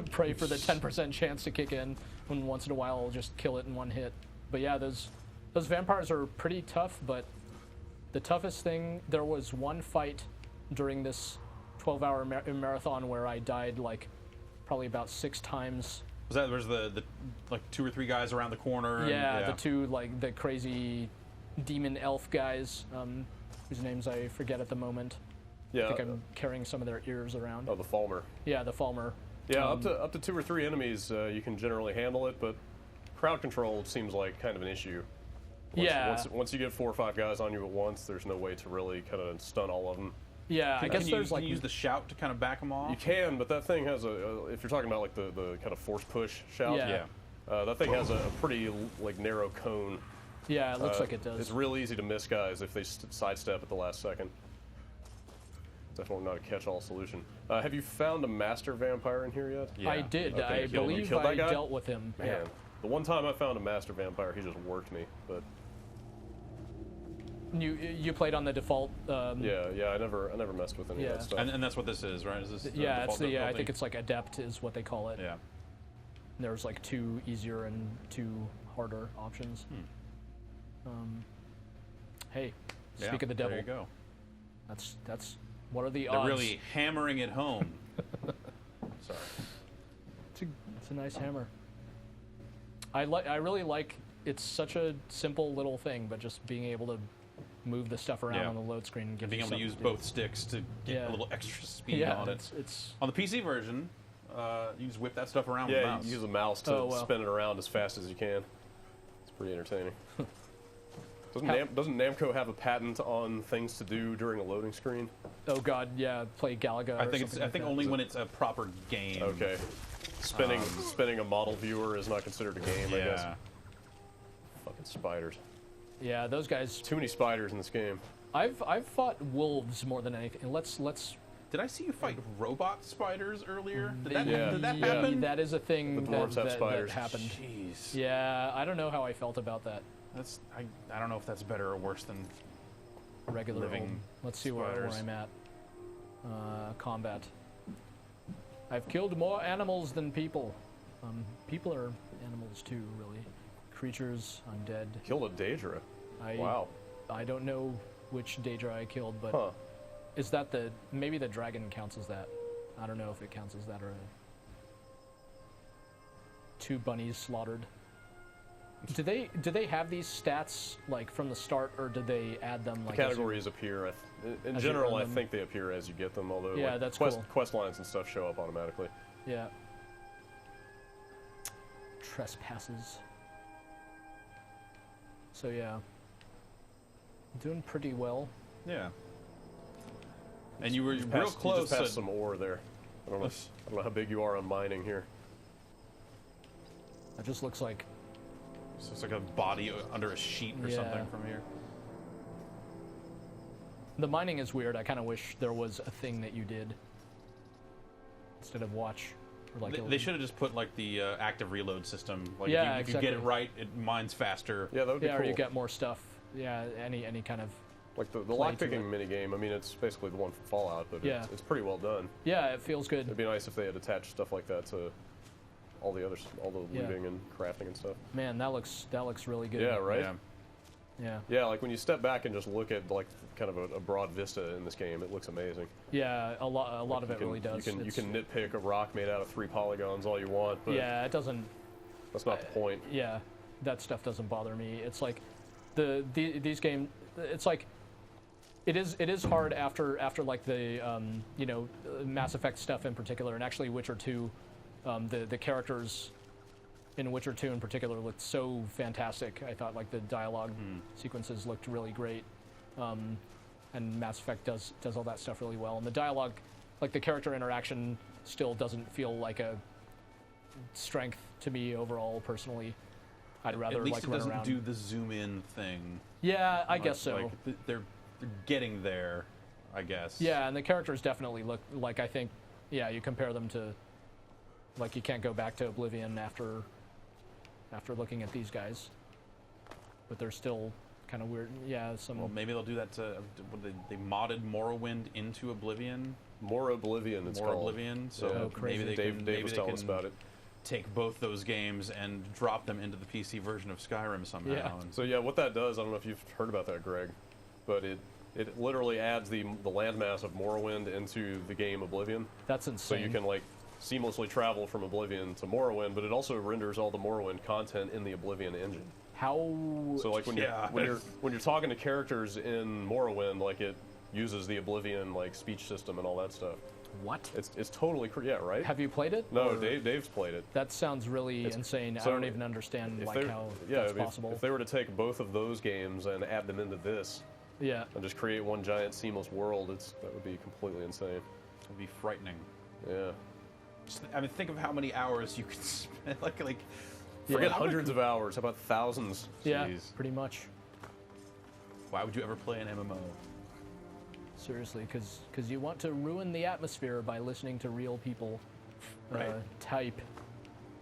pray for the 10% chance to kick in, and once in a while I'll just kill it in one hit. But yeah, those vampires are pretty tough, but the toughest thing, there was one fight during this 12-hour marathon where I died like probably about 6 times. Was the like 2 or 3 guys around the corner? Yeah, the 2 like the crazy demon elf guys, whose names I forget at the moment. Yeah, I think I'm carrying some of their ears around. Oh, the Falmer. Yeah, the Falmer. Yeah, up to 2 or 3 enemies, you can generally handle it, but crowd control seems like kind of an issue. Once you get 4 or 5 guys on you at once, there's no way to really kind of stun all of them. Yeah, I guess there's like... Can you use the shout to kind of back them off? You can, but that thing has if you're talking about like the kind of force push shout, that thing has a pretty like narrow cone. Yeah, it looks like it does. It's real easy to miss guys if they sidestep at the last second. Definitely not a catch-all solution. Have you found a master vampire in here yet? Yeah. I did. Okay, I believe I dealt with him. Man, the one time I found a master vampire, he just worked me. But you played on the default. Yeah. I never messed with any of that stuff. And that's what this is, right? Is this yeah, it's I think it's like adept is what they call it. Yeah. There's like 2 easier and 2 harder options. Hey, speak of the devil. There you go. That's what are the odds? They're really hammering it home. Sorry. It's a nice hammer. I really like. It's such a simple little thing, but just being able to move the stuff around on the load screen and being able to use both sticks to get a little extra speed on it. It's on the PC version. You just whip that stuff around with the mouse. Yeah, you use a mouse to spin it around as fast as you can. It's pretty entertaining. Doesn't Namco have a patent on things to do during a loading screen? Oh God, yeah, play Galaga. I think only when it's a proper game. Okay, spinning a model viewer is not considered a game. I guess. Fucking spiders. Yeah, those guys. Too many spiders in this game. I've fought wolves more than anything. Let's. Did I see you fight robot spiders earlier? Did that happen? That is a thing. The dwarves have spiders. That happened. Jeez. Yeah, I don't know how I felt about that. I don't know if that's better or worse than regular living. Let's see where I'm at. Combat. I've killed more animals than people. People are animals too, really. Creatures, undead. Killed a Daedra. Wow. I don't know which Daedra I killed, but is that maybe the dragon counts as that? I don't know if it counts as that or 2 bunnies slaughtered. Do they have these stats like from the start, or did they add them? Like the categories appear. In general, I think they appear as you get them. Although that's quest lines and stuff show up automatically. Yeah. Trespasses. So yeah, doing pretty well. Yeah. And you were real close. You just passed some ore there. I don't know how big you are on mining here. That just looks like. So it's like a body under a sheet or something from here. The mining is weird. I kind of wish there was a thing that you did instead of watch. Or like they should have just put like the active reload system. Like if you get it right, it mines faster. Yeah, that would be cool. Or you get more stuff. Yeah, any kind of. Like the lockpicking minigame, I mean, it's basically the one from Fallout, but it's pretty well done. Yeah, it feels good. It'd be nice if they had attached stuff like that to all the looting and crafting and stuff. Man, that looks really good. Yeah, right? Yeah, like when you step back and just look at like kind of a broad vista in this game, it looks amazing. Yeah, a lot of it really does. You can nitpick a rock made out of 3 polygons all you want, but yeah, it doesn't. That's not the point. Yeah, that stuff doesn't bother me. It's like these games. It's like. It is hard after like the Mass Effect stuff in particular, and actually Witcher 2, the characters in Witcher 2 in particular looked so fantastic. I thought like the dialogue sequences looked really great, and Mass Effect does all that stuff really well. And the dialogue, like the character interaction, still doesn't feel like a strength to me overall. Personally, I'd rather at least like it run doesn't around. do the zoom in thing. Yeah, I guess so. Like, they're getting there, I guess. Yeah, and the characters definitely look like, I think, yeah, you compare them to, like, you can't go back to Oblivion after looking at these guys, but they're still kind of weird. Yeah, some. Well, maybe they'll do that to. They modded Morrowind into Oblivion. More Oblivion. It's called. Oblivion. So yeah. maybe they Dave maybe was they telling us can about it. take both those games and drop them into the PC version of Skyrim somehow. Yeah. And So yeah, what that does, I don't know if you've heard about that, Greg, but it literally adds the landmass of Morrowind into the game Oblivion. That's insane. So you can like seamlessly travel from Oblivion to Morrowind, but it also renders all the Morrowind content in the Oblivion engine. How? So like when you're talking to characters in Morrowind, like it uses the Oblivion like speech system and all that stuff. What? It's totally yeah, right? Have you played it? No, or- Dave's played it. That sounds really insane. so I don't even understand If like they- how yeah, that's I mean, possible. If they were to take both of those games and add them into this, yeah. and just create one giant seamless world, that would be completely insane. it'd be frightening. Yeah. I mean, think of how many hours you could spend. Like Forget hundreds of hours. How about thousands? Yeah, Jeez. pretty much. Why would you ever play an MMO? Seriously, because you want to ruin the atmosphere by listening to real people Right. type.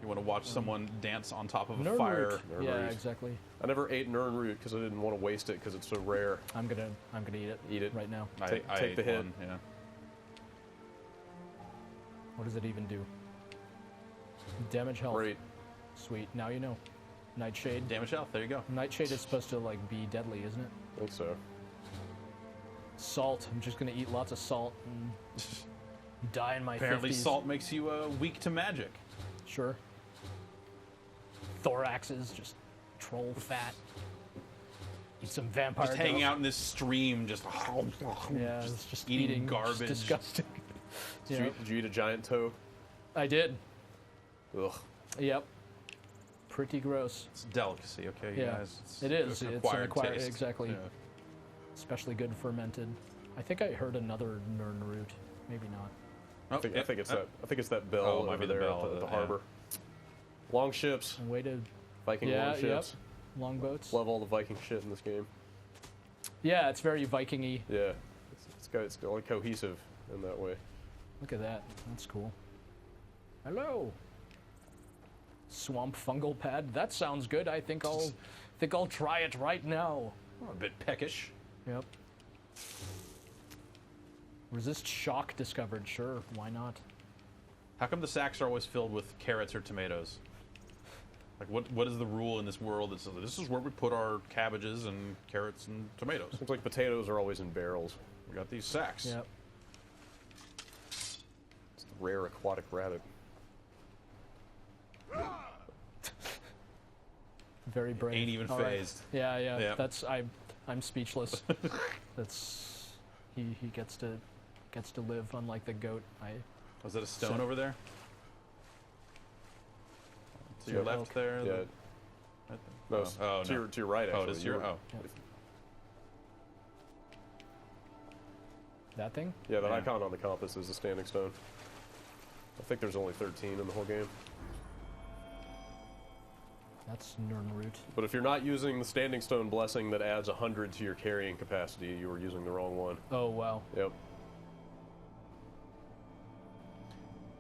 You want to watch someone dance on top of a Nerd fire. root. Nerd Yeah, root. exactly. I never ate Nern root because I didn't want to waste it because it's so rare. I'm gonna eat it. Eat it. right now. Take ate the hit. one, yeah. What does it even do? Damage health. Great. Sweet. Now you know. Nightshade. Damage health. There you go. Nightshade is supposed to like be deadly, isn't it? I think so. Salt. I'm just gonna eat lots of salt and die in my Apparently, 50s. salt makes you weak to magic. Sure. Thoraxes, just troll fat. Eat some vampire. Just hanging dough. out in this stream, just Yeah, it's just eating eating garbage. Just disgusting. Yeah. Did you eat a giant toe? I did. Ugh. Yep. Pretty gross. It's a delicacy, okay, you Yeah, guys? It's it is. an It's acquired an acquired taste. exactly. Yeah. Especially good fermented. I think I heard another Nern root. Maybe not. Oh, I think it's that bell Oh, it might over be the there bell, at the yeah. harbor. Long ships, A way to Viking yeah, long ships. yep. Longboats. Love all the Viking shit in this game. Yeah, it's very Viking-y. Yeah, it's like cohesive in that way. Look at that. That's cool. Hello. Swamp fungal pad. That sounds good. I think I'll try it right now. Oh, a bit peckish. Yep. Resist shock discovered. Sure, why not? How come the sacks are always filled with carrots or tomatoes? Like, what is the rule in this world that says this is where we put our cabbages and carrots and tomatoes? Looks like potatoes are always in barrels. We got these sacks. Yep. It's the rare aquatic rabbit. Very brave. Ain't even All right. phased. Yeah, yeah. Yep. That's I'm speechless. That's he gets to live unlike the goat. Was that a stone So- over there? To your Yeah. left there? Yeah. Right there? No, Oh, to no. your right. Actually. Oh, it is your. Oh. That thing? Yeah, that Yeah. icon on the compass is a standing stone. I think there's only 13 in the whole game. That's Nern root. But if you're not using the standing stone blessing that adds 100 to your carrying capacity, you were using the wrong one. Oh wow. Yep.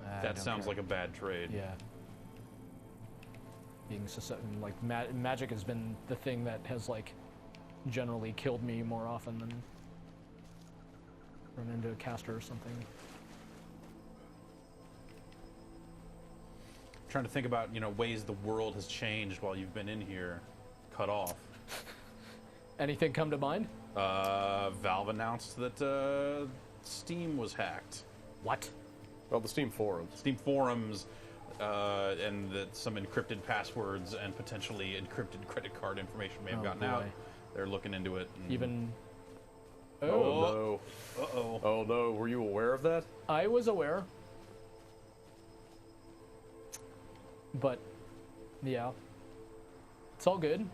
I That don't sounds care. like a bad trade. Yeah. Being like magic has been the thing that has like generally killed me more often than run into a caster or something. Trying to think about ways the world has changed while you've been in here, cut off. Anything come to mind? Valve announced that Steam was hacked. What? Well, the Steam forums. Steam forums, and that some encrypted passwords and potentially encrypted credit card information may have Oh, gotten out. boy. They're looking into it. And Even. Oh no. Uh-oh. Oh no. Were you aware of that? I was aware. But Yeah. It's all good.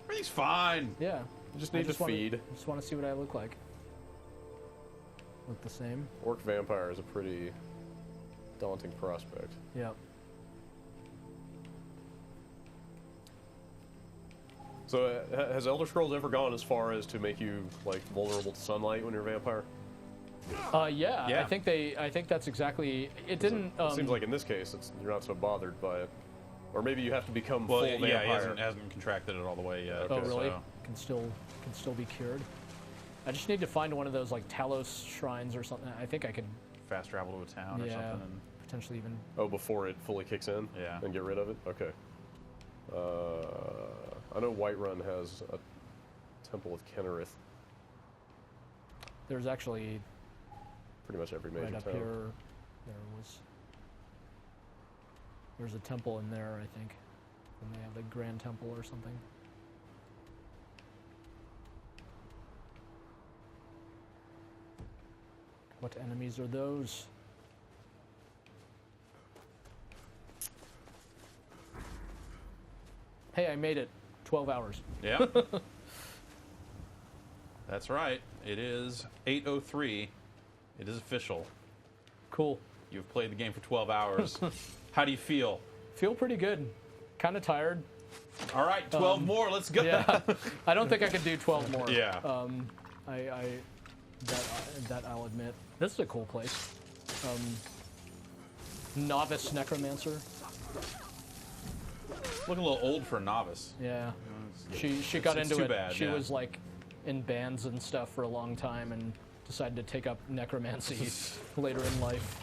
Everything's fine. Yeah. You just need to feed. I just want to see what I look like. Look the same. Orc vampire is a pretty daunting prospect. Yep. So, has Elder Scrolls ever gone as far as to make you like vulnerable to sunlight when you're a vampire? Yeah. I think that's exactly. It didn't. It seems like in this case, you're not so bothered by it, or maybe you have to become full vampire. Yeah, he hasn't contracted it all the way yet. Oh, really? So. Can still be cured. I just need to find one of those like Talos shrines or something. I think I could fast travel to a town or something. And potentially even. Oh, before it fully kicks in. Yeah. And get rid of it. Okay. I know Whiterun has a Temple of Kennerith. There's actually. Pretty much every major right up town. here, there's a temple in there, I think, and they have the Grand Temple or something. What enemies are those? Hey, I made it. 12 hours. Yeah. That's right. It is 8:03. It is official. Cool. You've played the game for 12 hours. How do you feel? Feel pretty good. Kind of tired. All right, 12 more. Let's go. Yeah. I don't think I could do 12 more. Yeah. That I'll admit. This is a cool place. Novice necromancer. Looking a little old for a novice. Yeah. She got into it. Bad, she was like in bands and stuff for a long time and decided to take up necromancy later in life.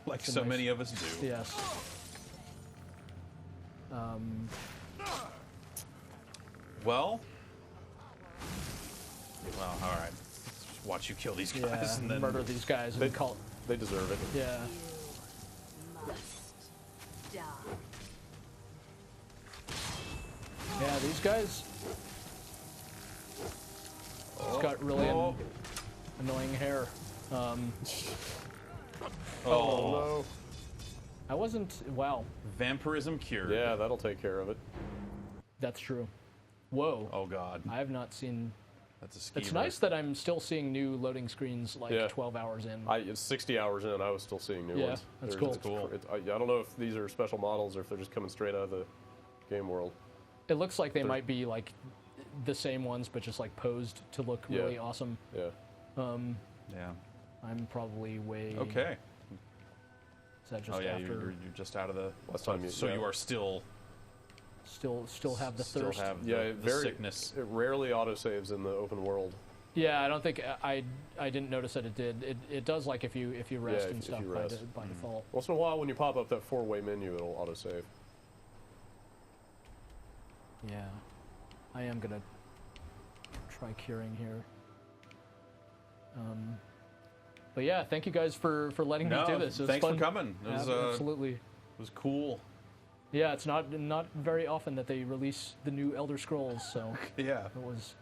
Like so many of us do. Yes. Well, all right. Let's just watch you kill these guys and then murder these guys and call. They deserve it. Yeah. Yeah, these guys. It's got really annoying hair. No. I wasn't. Wow. Vampirism cured. Yeah, that'll take care of it. That's true. Whoa. Oh God. I have not seen. That's a skeever. It's nice that I'm still seeing new loading screens like 12 hours in. It's 60 hours in. I was still seeing new ones. That's cool. I don't know if these are special models or if they're just coming straight out of the game world. It looks like they might be like the same ones, but just like posed to look really awesome. Yeah. Yeah. I'm probably way. Okay. Is that just after? You're just out of the last time. You are still have the thirst. Still have the sickness. It rarely autosaves in the open world. Yeah, I don't think I didn't notice that it did. It does like if you rest and stuff by default. Once in a while, when you pop up that 4-way menu, it'll autosave. Yeah, I am gonna try curing here. But yeah, thank you guys for letting me do this. It was thanks fun. for coming. It was, absolutely. It was cool. Yeah, it's not very often that they release the new Elder Scrolls, so yeah, it was.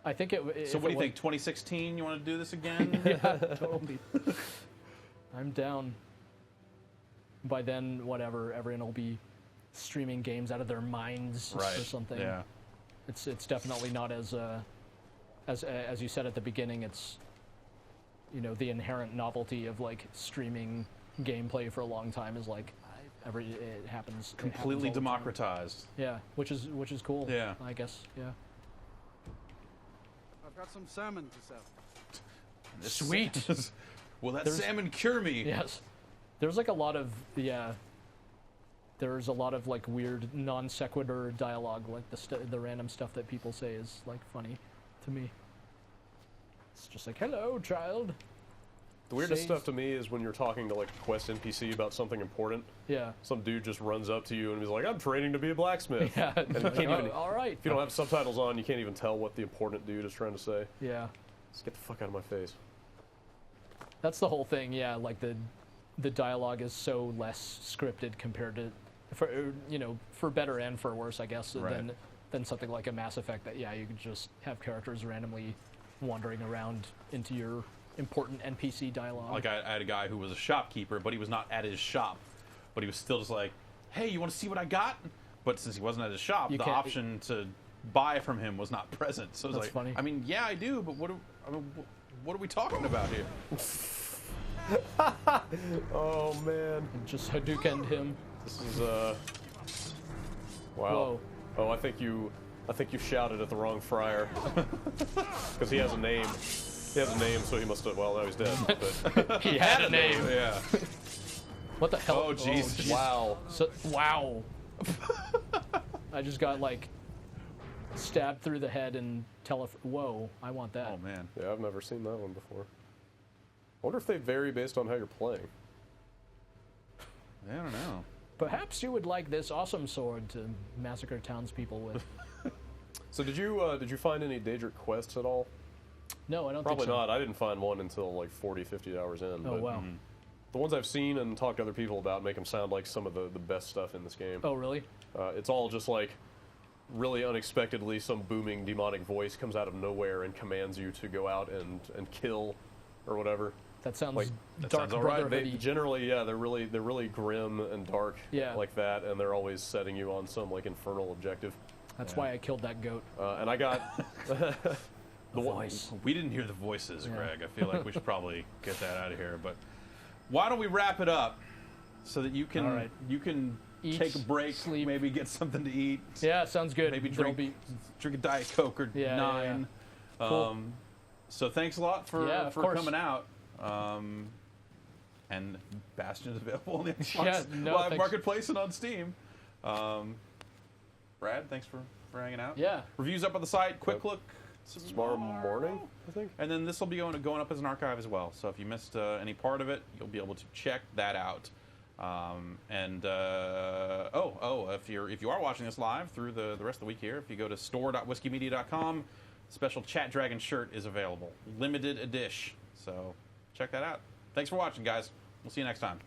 I think it. So what do you think? 2016? You want to do this again? Yeah, totally. I'm down. By then, whatever, everyone will be streaming games out of their minds or something. Yeah, it's definitely not as you said at the beginning. It's the inherent novelty of like streaming gameplay for a long time is like it happens completely democratized. Yeah, which is cool. Yeah, I guess. Yeah. I've got some salmon to sell. Sweet. Will that salmon cure me? Yes. There's like a lot of There's a lot of like weird non sequitur dialogue, like the random stuff that people say is like funny to me. It's just like, "Hello, child." The weirdest stuff to me is when you're talking to like a quest NPC about something important. Yeah. Some dude just runs up to you and he's like, "I'm training to be a blacksmith." Yeah. And you can't even. All right. If you don't have subtitles on, you can't even tell what the important dude is trying to say. Yeah. Just get the fuck out of my face. That's the whole thing. Yeah, like the dialogue is so less scripted compared to, for better and for worse, I guess, than something like a Mass Effect. That you could just have characters randomly wandering around into your important NPC dialogue. Like I had a guy who was a shopkeeper, but he was not at his shop, but he was still just like, hey, you want to see what I got? But since he wasn't at his shop, You the can't- option to buy from him was not present. So it was That's like, funny. I mean, yeah, I do, but what are we talking about here? Oh man, Just Hadoukened him. this is wow. Whoa. Oh, I think you shouted at the wrong friar because he has a name. He has a name, so he must have. Well, now he's dead. But He had a name. Yeah. What the hell? Oh, jeez. wow. So, wow. I just got like stabbed through the head and whoa, I want that. Oh man. Yeah, I've never seen that one before. I wonder if they vary based on how you're playing. I don't know. Perhaps you would like this awesome sword to massacre townspeople with. So did you find any Daedric quests at all? No, I don't Probably think so. not. I didn't find one until like 40, 50 hours in. Oh, but wow. The ones I've seen and talked to other people about make them sound like some of the best stuff in this game. Oh, really? It's all just like really unexpectedly some booming demonic voice comes out of nowhere and commands you to go out and kill or whatever. That sounds Like, Dark sounds all right. They Brotherhood-y. generally, yeah, they're really grim and dark, Yeah. like that, and they're always setting you on some like infernal objective. That's why I killed that goat. And I got the voice. We didn't hear the voices, Yeah. Greg. I feel like we should probably get that out of here. But why don't we wrap it up so that you can All right. Eat, take a break, sleep. maybe get something to eat. Yeah, sounds good. Maybe There'll drink a Diet Coke or Yeah, yeah, 9. yeah. Cool. So thanks a lot for Of course. coming out. And Bastion is available on the Xbox Yeah, no, Live thanks. Marketplace and on Steam. Brad, thanks for hanging out. Yeah. Reviews up on the site. Quick Yep. look tomorrow morning, I think. and then this will be going up as an archive as well. So if you missed any part of it, you'll be able to check that out. If you are watching this live through the rest of the week here, if you go to store.whiskeymedia.com, special Chat Dragon shirt is available, limited edition. So check that out. Thanks for watching, guys. We'll see you next time.